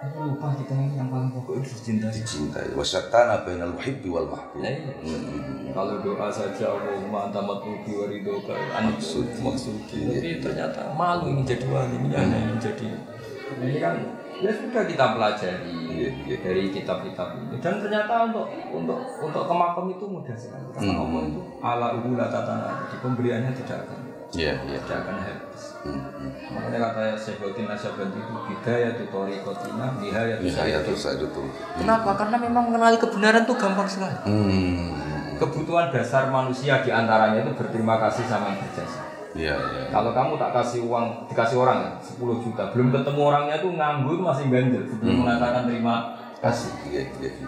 Tapi lupa kita ini yang paling pokok itu dicintai. Wasyatana bainal muhibbi wal mahbub. Kalau doa saja Allahumma anta matlubi wa ridhoka maksudi. Tapi ternyata malu ingin jadi wali, ini hanya ingin jadi. Ini kan ya sudah kita pelajari dari kitab-kitab ini. Dan ternyata untuk ke makam itu mudah sekali. Karena Allah itu ala ubula tatana. Di pemberiannya tidak akan habis. Makanya kata Syekhuddin Nasyabandi itu bidaya tutori kotina nihaya itu. Kenapa? Karena memang mengenali kebenaran itu gampang sekali. Kebutuhan dasar manusia diantaranya itu berterima kasih sama yang berjasa. Kalau kamu tak kasih uang, dikasih orang ya, 10 juta, belum ketemu orangnya tuh nganggur masih ganjel sebelum mengatakan terima kasih.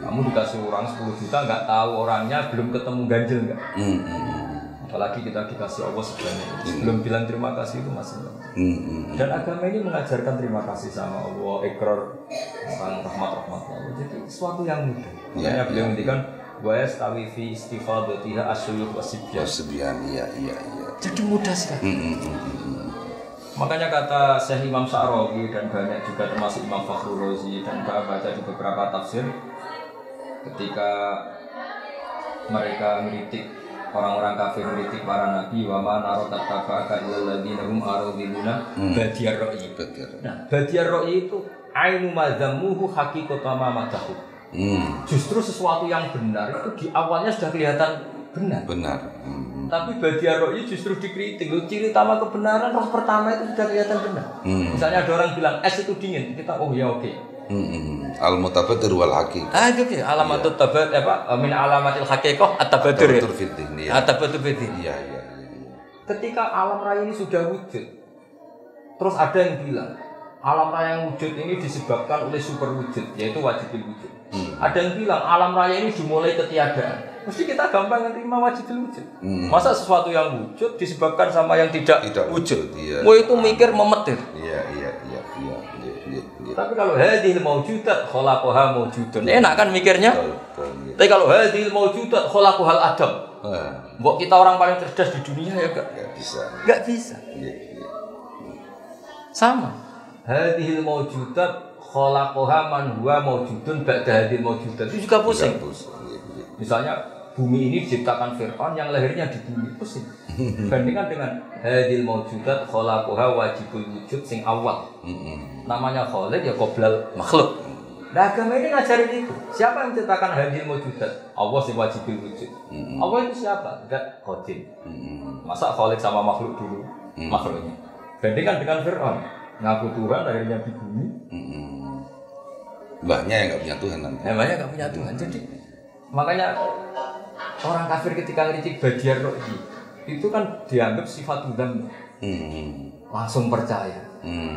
Kamu dikasih orang 10 juta nggak tahu orangnya, belum ketemu ganjel nggak? Apalagi kita dikasih Allah sebanyak itu, belum bilang terima kasih itu masih Dan agama ini mengajarkan terima kasih sama Allah, ikrar tentang rahmat-rahmat Allah. Jadi sesuatu yang mudah. Makanya beliau menghentikan wa yastawi fi istifadatiha asyuyukh wasibyan. Iya. Jadi mudah sekali. Makanya kata Syekh Imam Sa'rawi dan banyak juga termasuk Imam Fakhrul Razi dan baca di beberapa tafsir ketika mereka mengkritik orang-orang kafir mengkritik para nabi wa ma narakat tabaka illal ladzina hum aradiluna badiyar ra'i. Nah, badiyar ra'i itu ainu madzamuhu haqiqatan ma madahu. Justru sesuatu yang benar itu di awalnya sudah kelihatan benar. Tapi badiyar ra'i justru dikritik. Ciri utama kebenaran roh pertama itu sudah kelihatan benar. Misalnya ada orang bilang es itu dingin, kita oke. Al-mutabadir wal haqiqah. Itu ya alamatut tabat min alamatil haqiqah at-tabadur. At-tabadur fiddin. Iya. Ketika alam raya ini sudah wujud, terus ada yang bilang alam raya yang wujud ini disebabkan oleh super wujud, yaitu wajibul wujud. Ada yang bilang alam raya ini dimulai ketiadaan. Mesti kita gampang menerima wajibul wujud. Masa sesuatu yang wujud disebabkan sama yang tidak wujud? Mau itu mikir memetir. Iya. Tapi kalau hadhil maujudat khalaqaha maujudun. Enak kan mikirnya? Tapi kalau hadhil maujudat khalaqahal adam. Mbok kita orang paling cerdas di dunia ya enggak bisa. Sama. Hadhil maujudat khalaqaha man huwa maujudun ba'da hadhil maujudat. Itu juga pusing. Misalnya bumi ini diciptakan Fir'aun yang lahirnya di bumi, pusing. Bandingkan dengan hadhil maujudat khalaqaha wajibul wujud sing awal. Namanya khaliq ya qoblal makhluk. Nah, agama ini ngajarin itu. Siapa yang menciptakan hadhil maujudat? Allah sing wajibul wujud. Allah itu siapa? Enggak qadim. Masa khaliq sama makhluk dulu makhluknya. Bandingkan dengan Fir'aun, ngaku Tuhan akhirnya di bumi. Mbahnya yang enggak punya Tuhan nanti. Mbahnya enggak punya Tuhan. Jadi makanya orang kafir ketika ngeritik badiyar ro'i itu kan dianggap sifat dzam. Langsung percaya.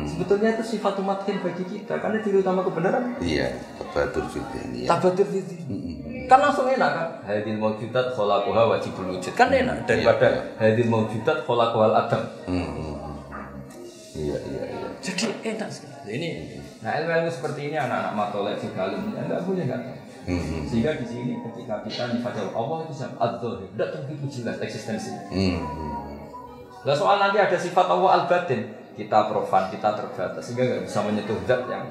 Sebetulnya itu sifat matkin bagi kita karena ciri utama kebenaran. Iya, tabadur fiddin. Kan langsung enak kan? Hadil maujudat khalaqaha wajibul wujud. Kan enak daripada hadil maujudat khalaqahal adam. Iya. Jadi enak sekali. Ini ilmu seperti ini anak-anak matolek juga alumni enggak boleh enggak tahu. Sehingga di sini ketika kita nifadil Allah itu siapa? Ad-Dhahir. Tidak begitu jelas eksistensinya. Nah, soal nanti ada sifat Allah al-batin, kita profan, kita terbatas sehingga nggak bisa menyentuh zat yang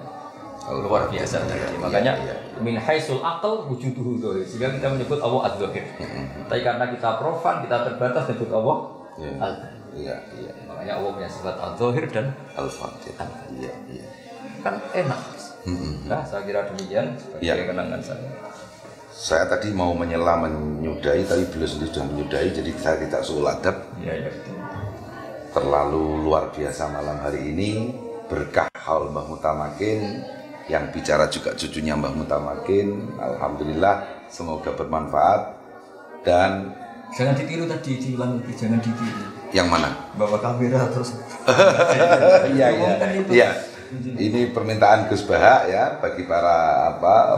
luar biasa tadi. Makanya min haitsul aql wujuduhu dzahir. Sehingga kita menyebut Allah ad-Dhahir. Tapi karena kita profan, kita terbatas menyebut Allah al-batin. Iya. Makanya Allah punya sifat ad-Dhahir dan al-batin. Iya. Kan enak. Nah, saya kira demikian sebagai kenangan saya. Saya tadi mau menyela menyudahi, tapi beliau sendiri sudah menyudahi, jadi saya tidak suul adab. Iya. Terlalu luar biasa malam hari ini, berkah haul Mbah Mutamakin, yang bicara juga cucunya Mbah Mutamakin. Alhamdulillah, semoga bermanfaat. Dan Jangan ditiru tadi, diulang lagi, jangan ditiru. Yang mana? Bawa kamera terus. Iya, iya. Iya. Ini permintaan Gus Baha ya bagi para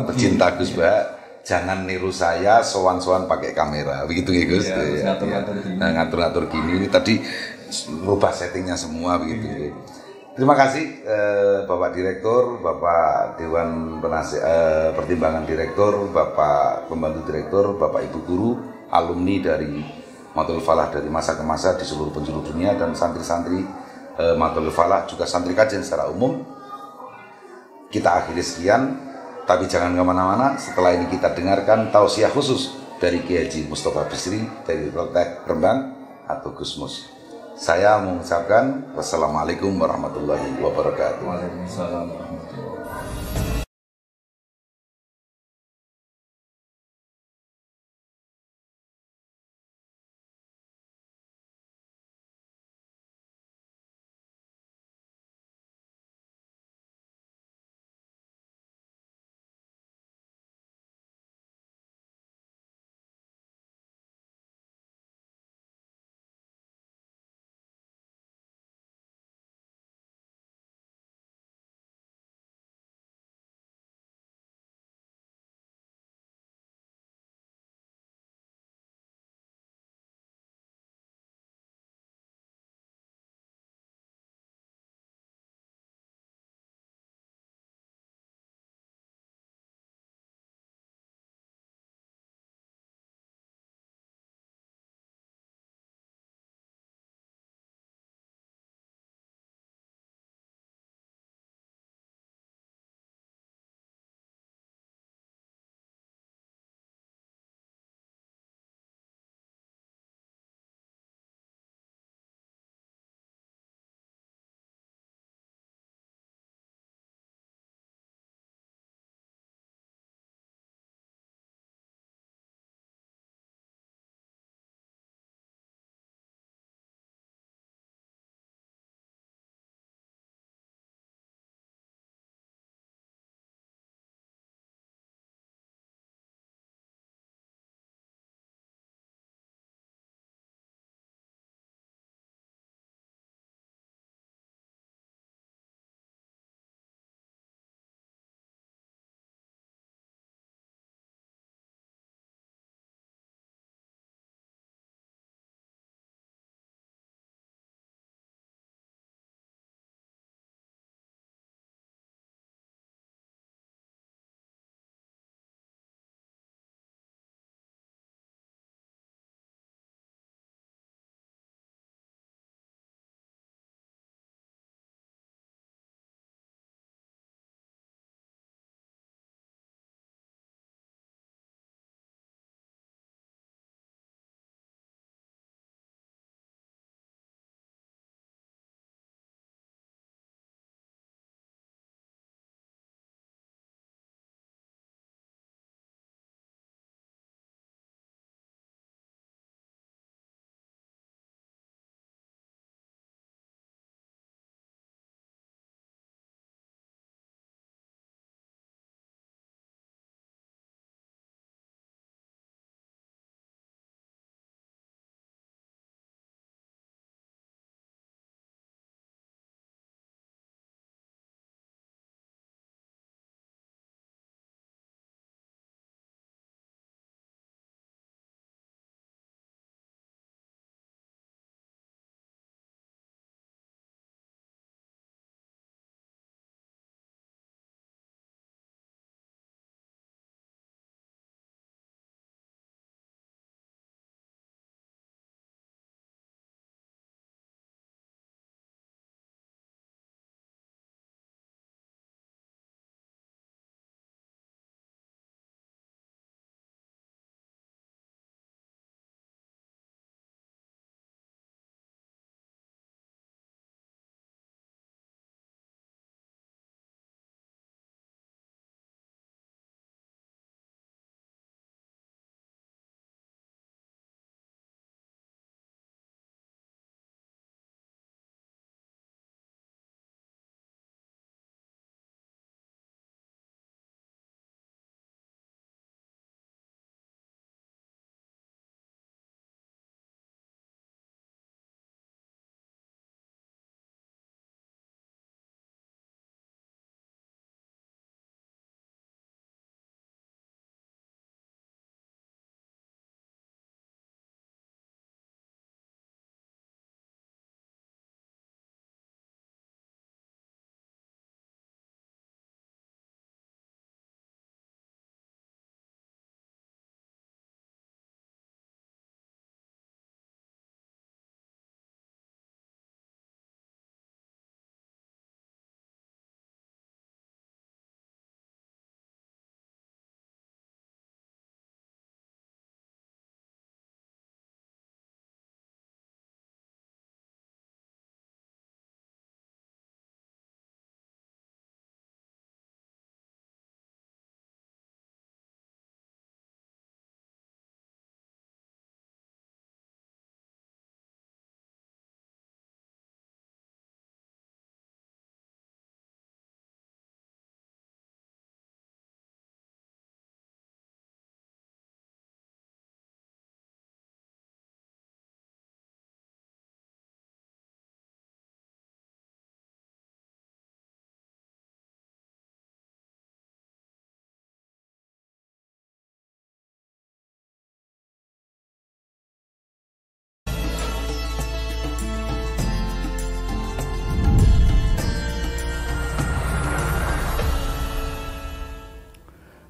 pecinta Gus Baha, jangan niru saya sowan-sowan pakai kamera. Begitu ya Gus. Ya, ngatur-ngatur gini. Nah, ngatur-ngatur gini. Ini tadi rubah settingnya semua begitu. Terima kasih Bapak Direktur, Bapak Dewan Pertimbangan Direktur, Bapak Pembantu Direktur, Bapak Ibu Guru, alumni dari Matul Falah dari masa ke masa di seluruh penjuru dunia, dan santri-santri Matul Falah juga santri kajian secara umum. Kita akhiri sekian, tapi jangan kemana-mana. Setelah ini kita dengarkan tausiah khusus dari Kiai Haji Mustafa Bisri dari Rotek Rembang atau Gusmus. Saya mengucapkan wassalamualaikum warahmatullahi wabarakatuh. Waalaikumsalam warahmatullahi wabarakatuh.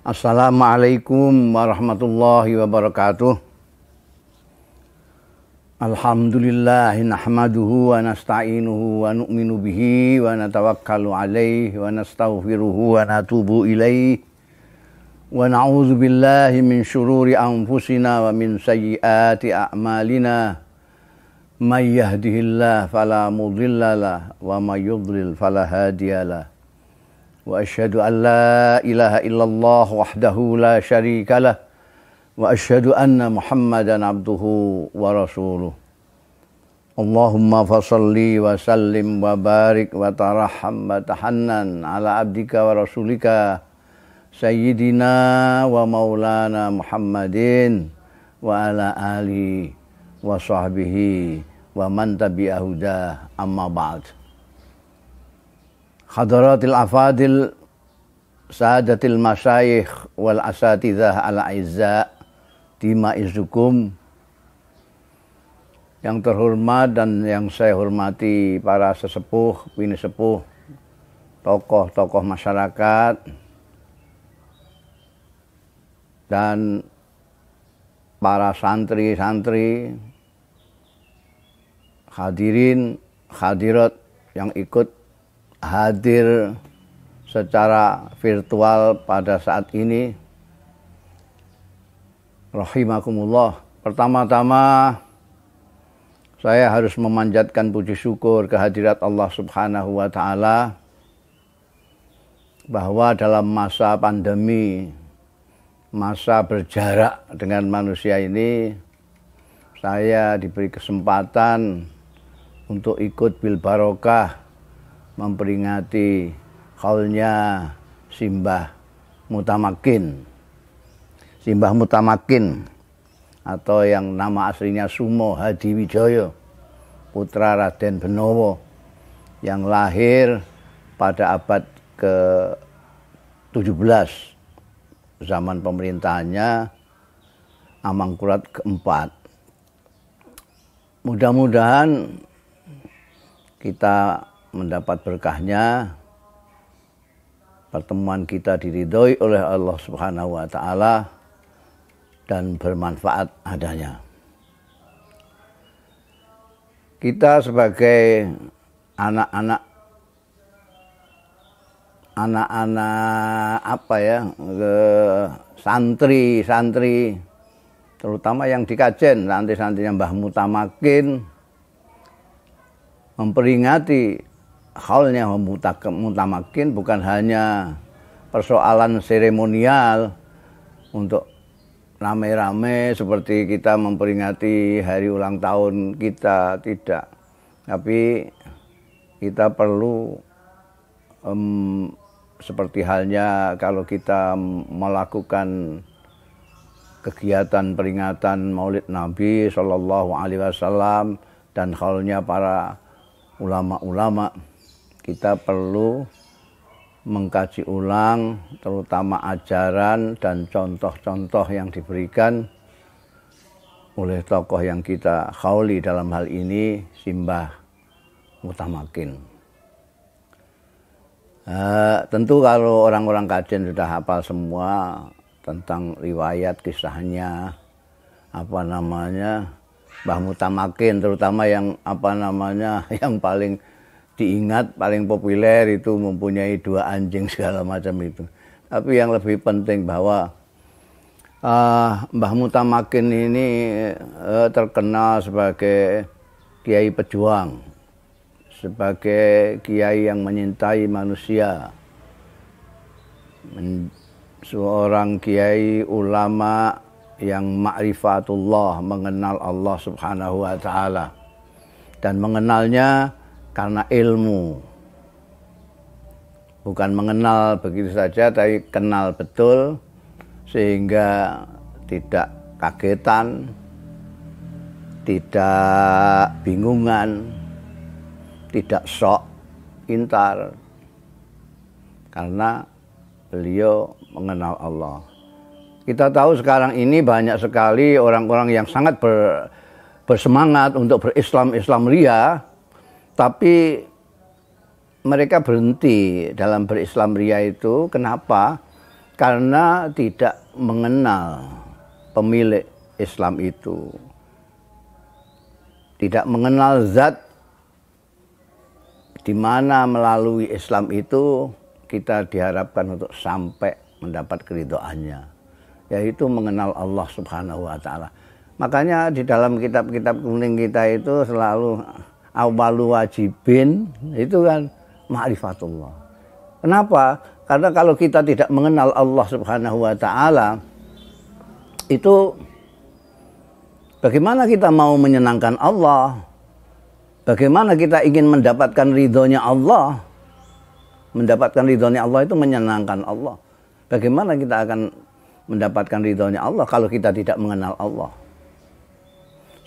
Assalamualaikum warahmatullahi wabarakatuh. Alhamdulillahi nahmaduhu wa nasta'inuhu wa nu'minu bihi wa natawakkalu alaihi wa nastaghfiruhu wa natubu ilaihi wa na'udzu billahi min syururi anfusina wa min sayyiati a'malina may yahdihillahu fala mudhillalah wa may yudlil fala hadiyalah. Wa asyhadu an la ilaha illallah wahdahu la syarikalah wa asyhadu anna Muhammadan abduhu wa rasuluh. Allahumma fasholli wa sallim wa barik wa tarahham wa tahannan ala abdika wa rasulika sayyidina wa maulana Muhammadin wa ala alihi wa sahbihi wa man tabi'ahu dah, amma ba'd. Hadaratil afadil sadatil masyayikh wal asatidzah al aizza dimaizukum. Yang terhormat dan yang saya hormati para sesepuh, bini sepuh, tokoh-tokoh masyarakat dan para santri-santri, hadirin, hadirat yang ikut hadir secara virtual pada saat ini. Rahimakumullah. Pertama-tama saya harus memanjatkan puji syukur kehadirat Allah Subhanahu wa taala bahwa dalam masa pandemi, masa berjarak dengan manusia ini, saya diberi kesempatan untuk ikut bil barokah memperingati haulnya Simbah Mutamakin. Simbah Mutamakin atau yang nama aslinya Sumo Hadiwijoyo, putra Raden Benowo, yang lahir pada abad ke-17 zaman pemerintahannya Amangkurat keempat. Mudah-mudahan kita mendapat berkahnya, pertemuan kita diridhoi oleh Allah Subhanahu wa taala dan bermanfaat adanya. Kita sebagai anak-anak santri, terutama yang di Kajen, santri-santrinya Mbah Mutamakin, memperingati haulnya Mutamakin bukan hanya persoalan seremonial untuk rame-rame seperti kita memperingati hari ulang tahun kita, tidak. Tapi kita perlu seperti halnya kalau kita melakukan kegiatan peringatan Maulid Nabi Shallallahu Alaihi Wasallam dan haulnya para ulama-ulama, kita perlu mengkaji ulang terutama ajaran dan contoh-contoh yang diberikan oleh tokoh yang kita khauli, dalam hal ini Simbah Mutamakin. Tentu kalau orang-orang Kajen sudah hafal semua tentang riwayat kisahnya, Mbah Mutamakin, terutama yang yang paling diingat, paling populer itu mempunyai 2 anjing segala macam itu. Tapi yang lebih penting bahwa Mbah Mutamakin ini terkenal sebagai kiai pejuang, sebagai kiai yang menyintai manusia, seorang kiai ulama yang ma'rifatullah, mengenal Allah Subhanahu wa taala, dan mengenalnya karena ilmu. Bukan mengenal begitu saja, tapi kenal betul sehingga tidak kagetan, tidak bingungan, tidak sok intar, karena beliau mengenal Allah. Kita tahu sekarang ini banyak sekali orang-orang yang sangat bersemangat untuk berislam ria, tapi mereka berhenti dalam berislam ria itu. Kenapa? karena tidak mengenal pemilik Islam itu, tidak mengenal zat di mana melalui Islam itu kita diharapkan untuk sampai mendapat keridhaannya, yaitu mengenal Allah Subhanahu wa taala. Makanya di dalam kitab-kitab kuning kita itu selalu awwalu wajibin itu kan ma'rifatullah. Kenapa? Karena kalau kita tidak mengenal Allah Subhanahu wa taala, itu bagaimana kita mau menyenangkan Allah? Bagaimana kita ingin mendapatkan ridhonya Allah? Mendapatkan ridhonya Allah itu menyenangkan Allah. Bagaimana kita akan mendapatkan ridhonya Allah kalau kita tidak mengenal Allah?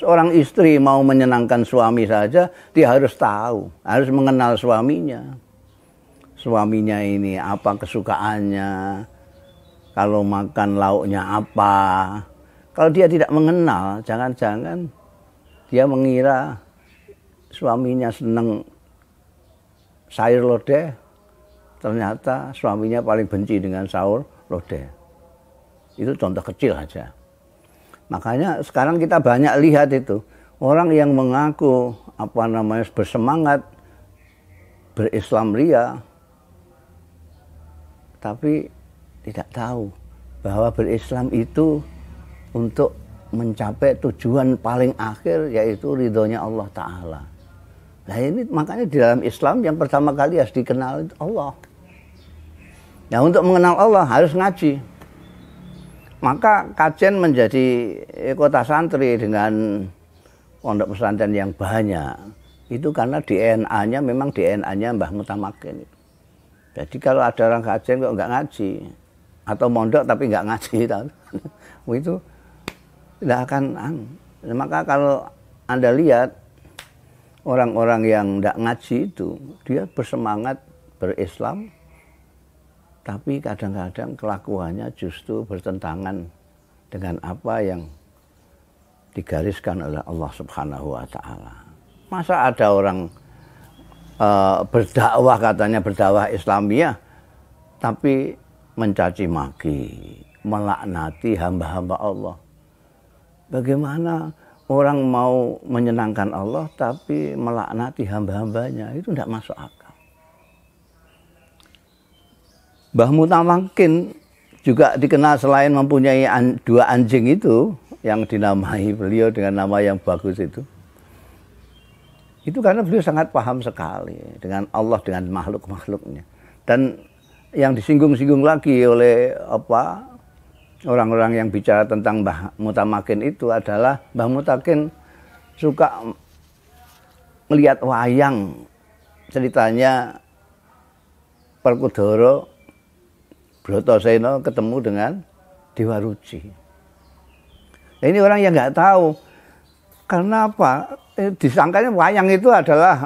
Seorang istri mau menyenangkan suami saja, dia harus tahu, harus mengenal suaminya. Suaminya ini apa kesukaannya, kalau makan lauknya apa. Kalau dia tidak mengenal, jangan-jangan dia mengira suaminya senang sayur lodeh, ternyata suaminya paling benci dengan sayur lodeh. Itu contoh kecil aja. Makanya sekarang kita banyak lihat itu orang yang mengaku bersemangat berislam ria, tapi tidak tahu bahwa berislam itu untuk mencapai tujuan paling akhir, yaitu ridhonya Allah Ta'ala. Nah ini makanya di dalam Islam yang pertama kali harus dikenal Allah. Nah untuk mengenal Allah harus ngaji. Maka Kajen menjadi kota santri dengan pondok pesantren yang banyak. Itu karena DNA-nya memang DNA-nya Mbah Mutamakin. Jadi kalau ada orang Kajen kok nggak ngaji, atau mondok tapi nggak ngaji, itu tidak akan. Maka kalau Anda lihat orang-orang yang tidak ngaji itu, dia bersemangat berislam, tapi kadang-kadang kelakuannya justru bertentangan dengan apa yang digariskan oleh Allah Subhanahu wa taala. Masa ada orang berdakwah, katanya berdakwah Islamiyah, tapi mencaci maki, melaknati hamba-hamba Allah. Bagaimana orang mau menyenangkan Allah tapi melaknati hamba-hambanya? Itu tidak masuk akal. Mbah Mutamakin juga dikenal selain mempunyai dua anjing itu yang dinamai beliau dengan nama yang bagus itu karena beliau sangat paham sekali dengan Allah, dengan makhluk-makhluknya. Dan yang disinggung-singgung lagi oleh orang-orang yang bicara tentang Mbah Mutamakin itu adalah Mbah Mutamakin suka melihat wayang. Ceritanya Perkudara Bratasena ketemu dengan Dewa Ruci. Nah, ini orang yang nggak tahu. Karena apa? Disangkanya wayang itu adalah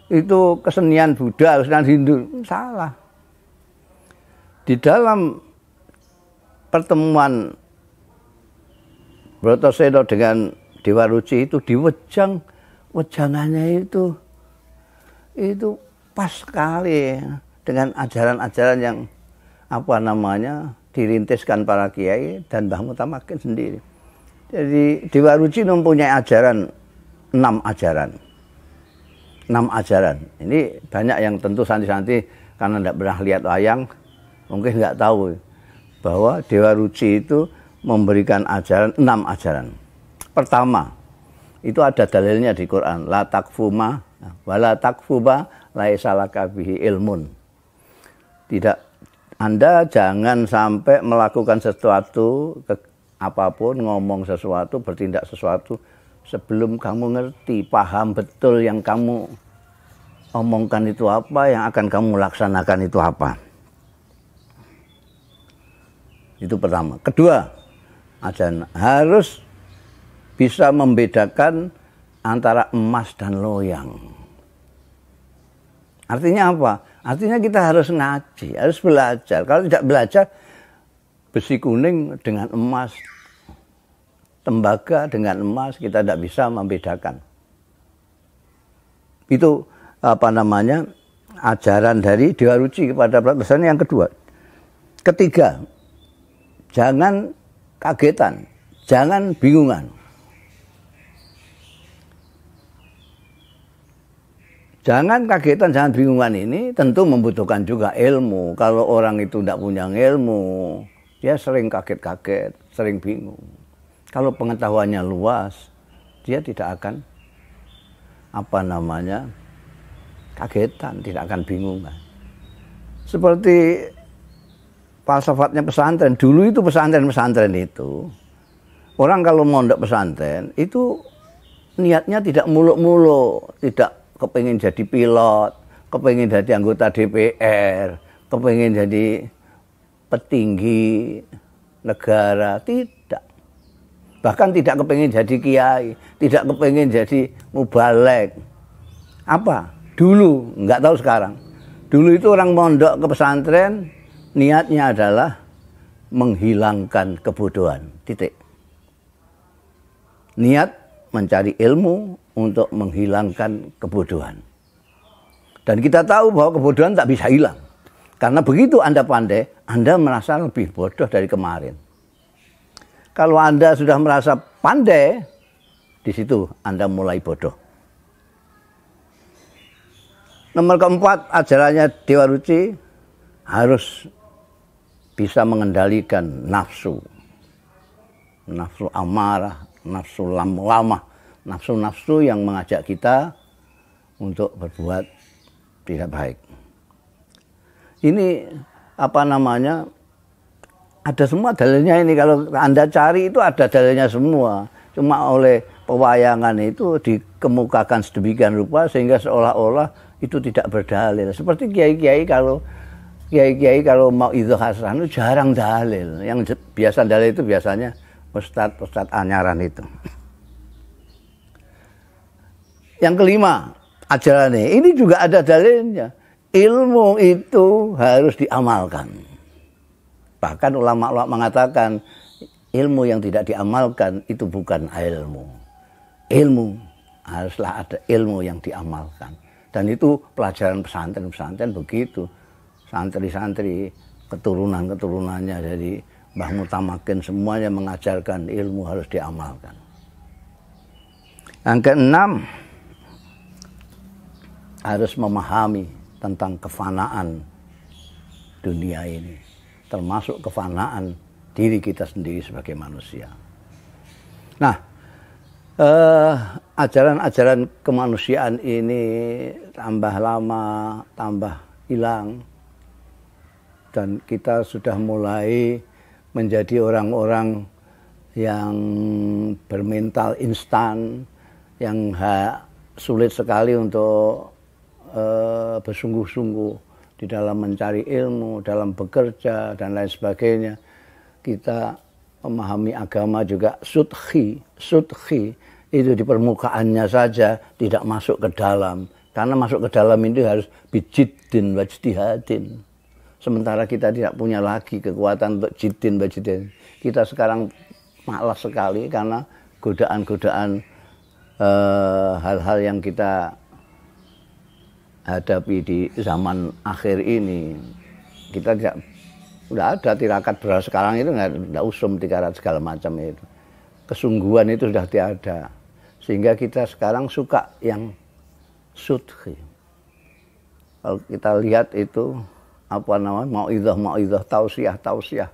itu kesenian Buddha, kesenian Hindu. Salah. Di dalam pertemuan Bratasena dengan Dewa Ruci itu diwejang, wejangannya itu pas sekali dengan ajaran-ajaran yang dirintiskan para kiai dan Mbah Mutamakin sendiri. Jadi Dewa Ruci mempunyai ajaran 6 ajaran. Ini banyak yang tentu santri-santri karena tidak pernah lihat wayang mungkin nggak tahu bahwa Dewa Ruci itu memberikan ajaran 6 ajaran. Pertama, itu ada dalilnya di Quran, la takfuma wala takfuba laisa laka bihi ilmun. Tidak, Anda jangan sampai melakukan sesuatu apapun, ngomong sesuatu, bertindak sesuatu sebelum kamu ngerti, paham betul yang kamu omongkan itu apa, yang akan kamu laksanakan itu apa. Itu pertama. Kedua, ajaran harus bisa membedakan antara emas dan loyang. Artinya apa? Artinya kita harus ngaji, harus belajar. Kalau tidak belajar, besi kuning dengan emas, tembaga dengan emas, kita tidak bisa membedakan. Itu ajaran dari Dewa Ruci kepada Bratasena yang kedua. Ketiga, jangan kagetan, jangan bingungan. Jangan kagetan, jangan bingungan ini tentu membutuhkan juga ilmu. Kalau orang itu tidak punya ilmu, dia sering kaget-kaget, sering bingung. Kalau pengetahuannya luas, dia tidak akan kagetan, tidak akan bingungan. Seperti falsafatnya pesantren. Dulu itu pesantren itu, orang kalau mondok pesantren itu niatnya tidak muluk-muluk, tidak kepengen jadi pilot, kepengen jadi anggota DPR, kepengen jadi petinggi negara, tidak. Bahkan tidak kepengen jadi kiai, tidak kepengen jadi mubalek. Apa? Dulu, nggak tahu sekarang. Dulu itu orang mondok ke pesantren, niatnya adalah menghilangkan kebodohan, titik. Niat mencari ilmu untuk menghilangkan kebodohan. Dan kita tahu bahwa kebodohan tak bisa hilang. Karena begitu Anda pandai, Anda merasa lebih bodoh dari kemarin. Kalau Anda sudah merasa pandai, di situ Anda mulai bodoh. Nomor keempat, ajarannya Dewa Ruci harus bisa mengendalikan nafsu. Nafsu amarah, nafsu lamah, nafsu-nafsu yang mengajak kita untuk berbuat tidak baik. Ini ada semua dalilnya ini. Kalau Anda cari itu ada dalilnya semua. Cuma oleh pewayangan itu dikemukakan sedemikian rupa sehingga seolah-olah itu tidak berdalil. Seperti kiai-kiai kalau mau idhah hasanah itu jarang dalil. Yang biasa dalil itu biasanya ustadz anyaran itu. Yang kelima, ajarannya ini juga ada dalilnya. Ilmu itu harus diamalkan. Bahkan ulama-ulama mengatakan ilmu yang tidak diamalkan itu bukan ilmu. Ilmu haruslah ada ilmu yang diamalkan. Dan itu pelajaran pesantren begitu. Santri-santri, keturunan-keturunannya dari Mbah Mutamakin semuanya mengajarkan ilmu harus diamalkan. Yang keenam, harus memahami tentang kefanaan dunia ini, termasuk kefanaan diri kita sendiri sebagai manusia. Nah, ajaran-ajaran kemanusiaan ini tambah lama, tambah hilang, dan kita sudah mulai menjadi orang-orang yang bermental instan, yang sulit sekali untuk bersungguh-sungguh di dalam mencari ilmu, dalam bekerja dan lain sebagainya. Kita memahami agama juga sudhi itu di permukaannya saja, tidak masuk ke dalam. Karena masuk ke dalam itu harus bijiddin wajtihadin. Sementara kita tidak punya lagi kekuatan untuk jiddin wajtihadin. Kita sekarang malas sekali karena godaan-godaan hal-hal yang kita hadapi di zaman akhir ini. Kita tidak ada tirakat beras sekarang itu, nggak usum tirakat segala macam itu. Kesungguhan itu sudah tiada. Sehingga kita sekarang suka yang sudhi. Kalau kita lihat itu mauidhah, tausiah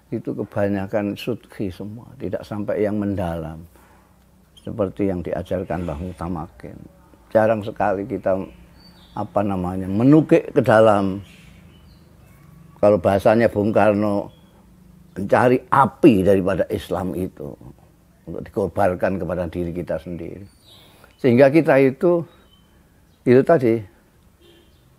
itu kebanyakan sudhi semua, tidak sampai yang mendalam seperti yang diajarkan Mbah Mutamakin. Jarang sekali kita menukik ke dalam. Kalau bahasanya Bung Karno, mencari api daripada Islam itu untuk dikorbankan kepada diri kita sendiri. Sehingga kita itu tadi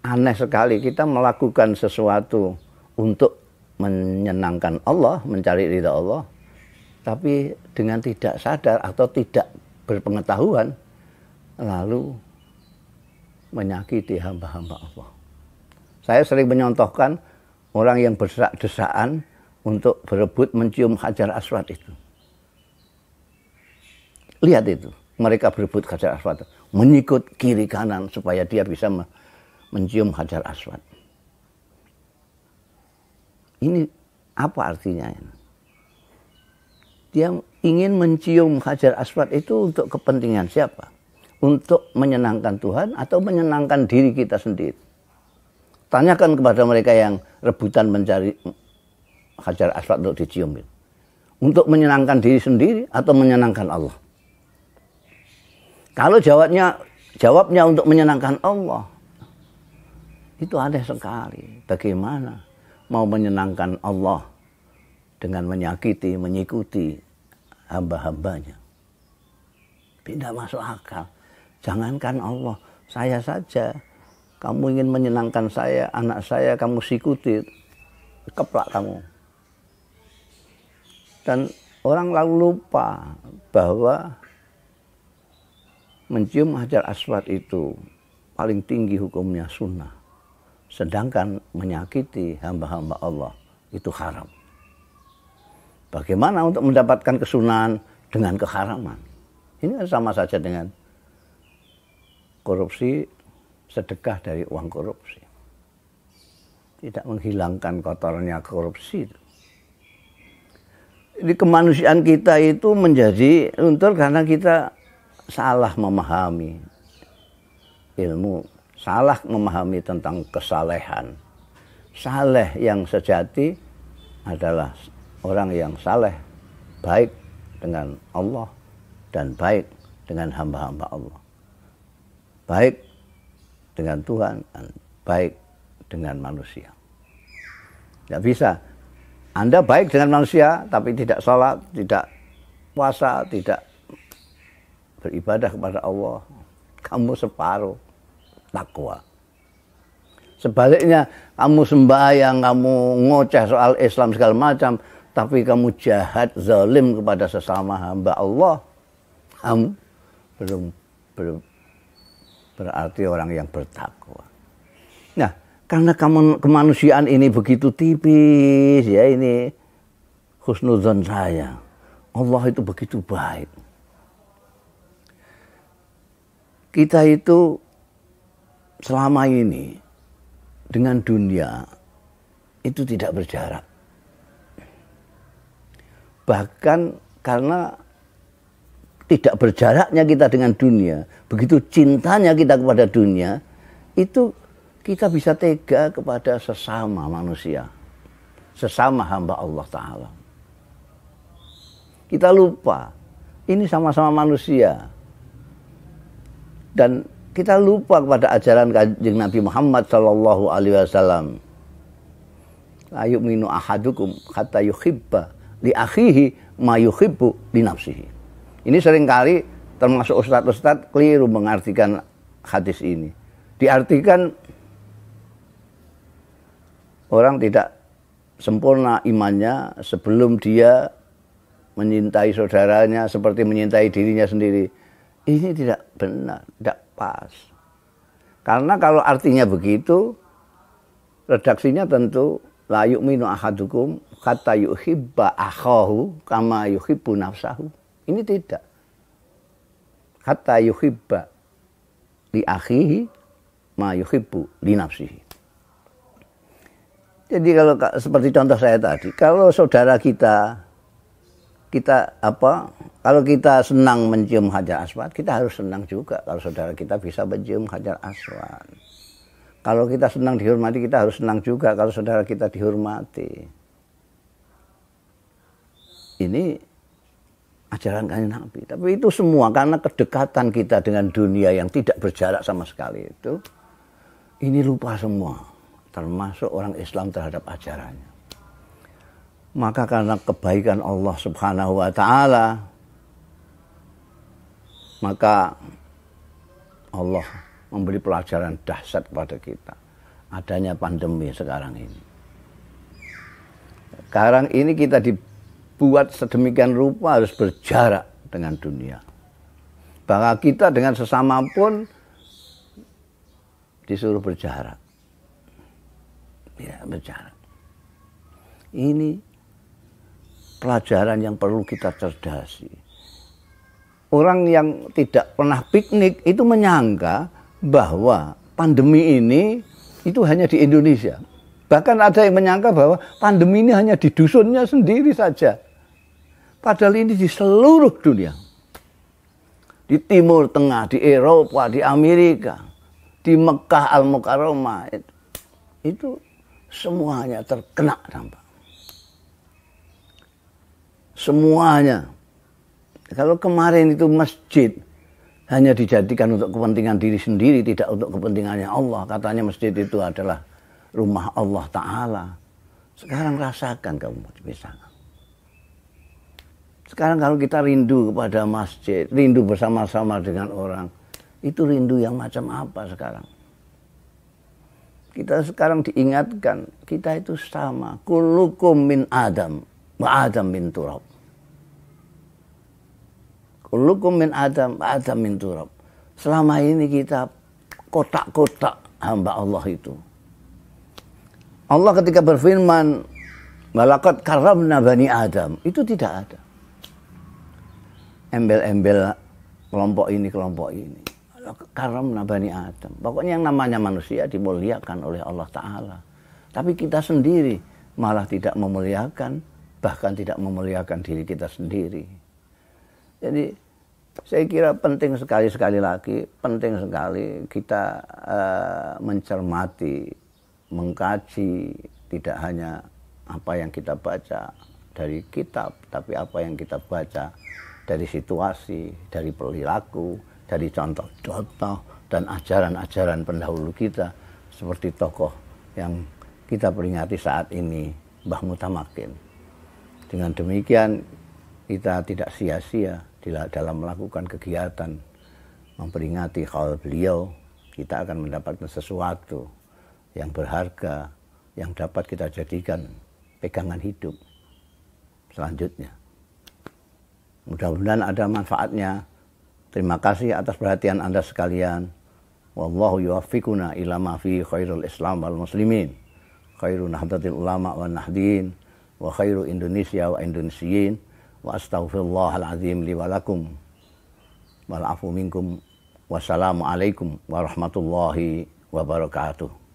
aneh sekali, kita melakukan sesuatu untuk menyenangkan Allah, mencari ridha Allah, tapi dengan tidak sadar atau tidak berpengetahuan lalu menyakiti hamba-hamba Allah. Saya sering menyontohkan orang yang berdesak-desakan untuk berebut mencium Hajar Aswad itu. Lihat itu, mereka berebut Hajar Aswad, menyikut kiri kanan supaya dia bisa mencium Hajar Aswad. Ini apa artinya? Dia ingin mencium Hajar Aswad itu untuk kepentingan siapa? Untuk menyenangkan Tuhan atau menyenangkan diri kita sendiri? Tanyakan kepada mereka yang rebutan mencari Hajar Aswad untuk dicium. Untuk menyenangkan diri sendiri atau menyenangkan Allah? Kalau jawabnya untuk menyenangkan Allah, itu aneh sekali. Bagaimana mau menyenangkan Allah dengan menyakiti, menyikuti hamba-hambanya? Tidak masuk akal. Jangankan Allah, saya saja. Kamu ingin menyenangkan saya, anak saya, kamu sikuti, keplak kamu. Dan orang lalu lupa bahwa mencium Hajar Aswad itu paling tinggi hukumnya sunnah. Sedangkan menyakiti hamba-hamba Allah itu haram. Bagaimana untuk mendapatkan kesunahan dengan keharaman? Ini sama saja dengan korupsi, sedekah dari uang korupsi. Tidak menghilangkan kotornya korupsi. Di kemanusiaan kita itu menjadi luntur karena kita salah memahami ilmu, salah memahami tentang kesalehan. Saleh yang sejati adalah orang yang saleh, baik dengan Allah dan baik dengan hamba-hamba Allah. Baik dengan Tuhan dan baik dengan manusia. Tidak bisa. Anda baik dengan manusia tapi tidak sholat, tidak puasa, tidak beribadah kepada Allah. Kamu separuh takwa. Sebaliknya, kamu sembahyang, kamu ngoceh soal Islam segala macam, tapi kamu jahat, zalim kepada sesama hamba Allah, kamu belum berarti orang yang bertakwa. Nah, karena kemanusiaan ini begitu tipis, ya ini husnudzon saya. Allah itu begitu baik. Kita itu selama ini dengan dunia itu tidak berjarak. Bahkan karena tidak berjaraknya kita dengan dunia, begitu cintanya kita kepada dunia, itu kita bisa tega kepada sesama manusia, sesama hamba Allah Ta'ala. Kita lupa, ini sama-sama manusia. Dan kita lupa kepada ajaran Kanjeng Nabi Muhammad sallallahu alaihi wasallam. La yu'minu ahadukum hatta yuhibba li akhihi ma yuhibbu li nafsihi. Ini seringkali termasuk ustadz-ustadz keliru mengartikan hadis ini. Diartikan orang tidak sempurna imannya sebelum dia menyintai saudaranya seperti menyintai dirinya sendiri. Ini tidak benar, tidak pas. Karena kalau artinya begitu, redaksinya tentu la yu'minu ahadukum hatta yuhibba akhahu kama yuhibbu nafsahu. Ini tidak. Hatta yuhibba li akhihi ma yuhibbu li nafsihi. Jadi kalau seperti contoh saya tadi, kalau saudara kita kalau kita senang mencium Hajar Aswad, kita harus senang juga kalau saudara kita bisa mencium Hajar Aswad. Kalau kita senang dihormati, kita harus senang juga kalau saudara kita dihormati. Ini ajaran Kanjeng Nabi. Tapi itu semua karena kedekatan kita dengan dunia yang tidak berjarak sama sekali itu, ini lupa semua, termasuk orang Islam terhadap ajarannya. Maka karena kebaikan Allah Subhanahu wa Ta'ala, maka Allah memberi pelajaran dahsyat kepada kita. Adanya pandemi sekarang ini. Sekarang ini kita dibuat sedemikian rupa harus berjarak dengan dunia. Bahkan kita dengan sesama pun disuruh berjarak. Ya, berjarak. Ini pelajaran yang perlu kita cerdasi. Orang yang tidak pernah piknik itu menyangka bahwa pandemi ini itu hanya di Indonesia. Bahkan ada yang menyangka bahwa pandemi ini hanya di dusunnya sendiri saja. Padahal ini di seluruh dunia. Di Timur Tengah, di Eropa, di Amerika, di Mekah Al-Mukarramah. Itu semuanya terkena dampak. Semuanya. Kalau kemarin itu masjid hanya dijadikan untuk kepentingan diri sendiri, tidak untuk kepentingannya Allah. Katanya masjid itu adalah rumah Allah Ta'ala. Sekarang rasakan kamu di sana. Sekarang kalau kita rindu kepada masjid, rindu bersama-sama dengan orang, itu rindu yang macam apa sekarang? Kita sekarang diingatkan, kita itu sama. Kullukum min Adam, wa Adam min turab. Kullukum min Adam, wa Adam min turab. Selama ini kita kotak-kotak hamba Allah itu. Allah ketika berfirman, walaqad karramna bani Adam, itu tidak ada embel-embel kelompok ini, kelompok ini. Karramna bani Adam. Pokoknya yang namanya manusia dimuliakan oleh Allah Ta'ala. Tapi kita sendiri malah tidak memuliakan, bahkan tidak memuliakan diri kita sendiri. Jadi saya kira penting sekali lagi, penting sekali kita mencermati, mengkaji tidak hanya apa yang kita baca dari kitab, tapi apa yang kita baca dari situasi, dari perilaku, dari contoh-contoh dan ajaran-ajaran pendahulu kita seperti tokoh yang kita peringati saat ini, Mbah Mutamakin. Dengan demikian kita tidak sia-sia dalam melakukan kegiatan memperingati haul beliau, kita akan mendapatkan sesuatu yang berharga, yang dapat kita jadikan pegangan hidup selanjutnya. Mudah-mudahan ada manfaatnya. Terima kasih atas perhatian Anda sekalian. Wallahu yuwaffiquna ila ma fi khairul Islam wal muslimin. Khairu nahdlatil ulama wan nahdin wa khairu Indonesia wa Indonesiyin wa astaghfirullahal azim li wa lakum wal afu minkum. Wassalamualaikum warahmatullahi wabarakatuh.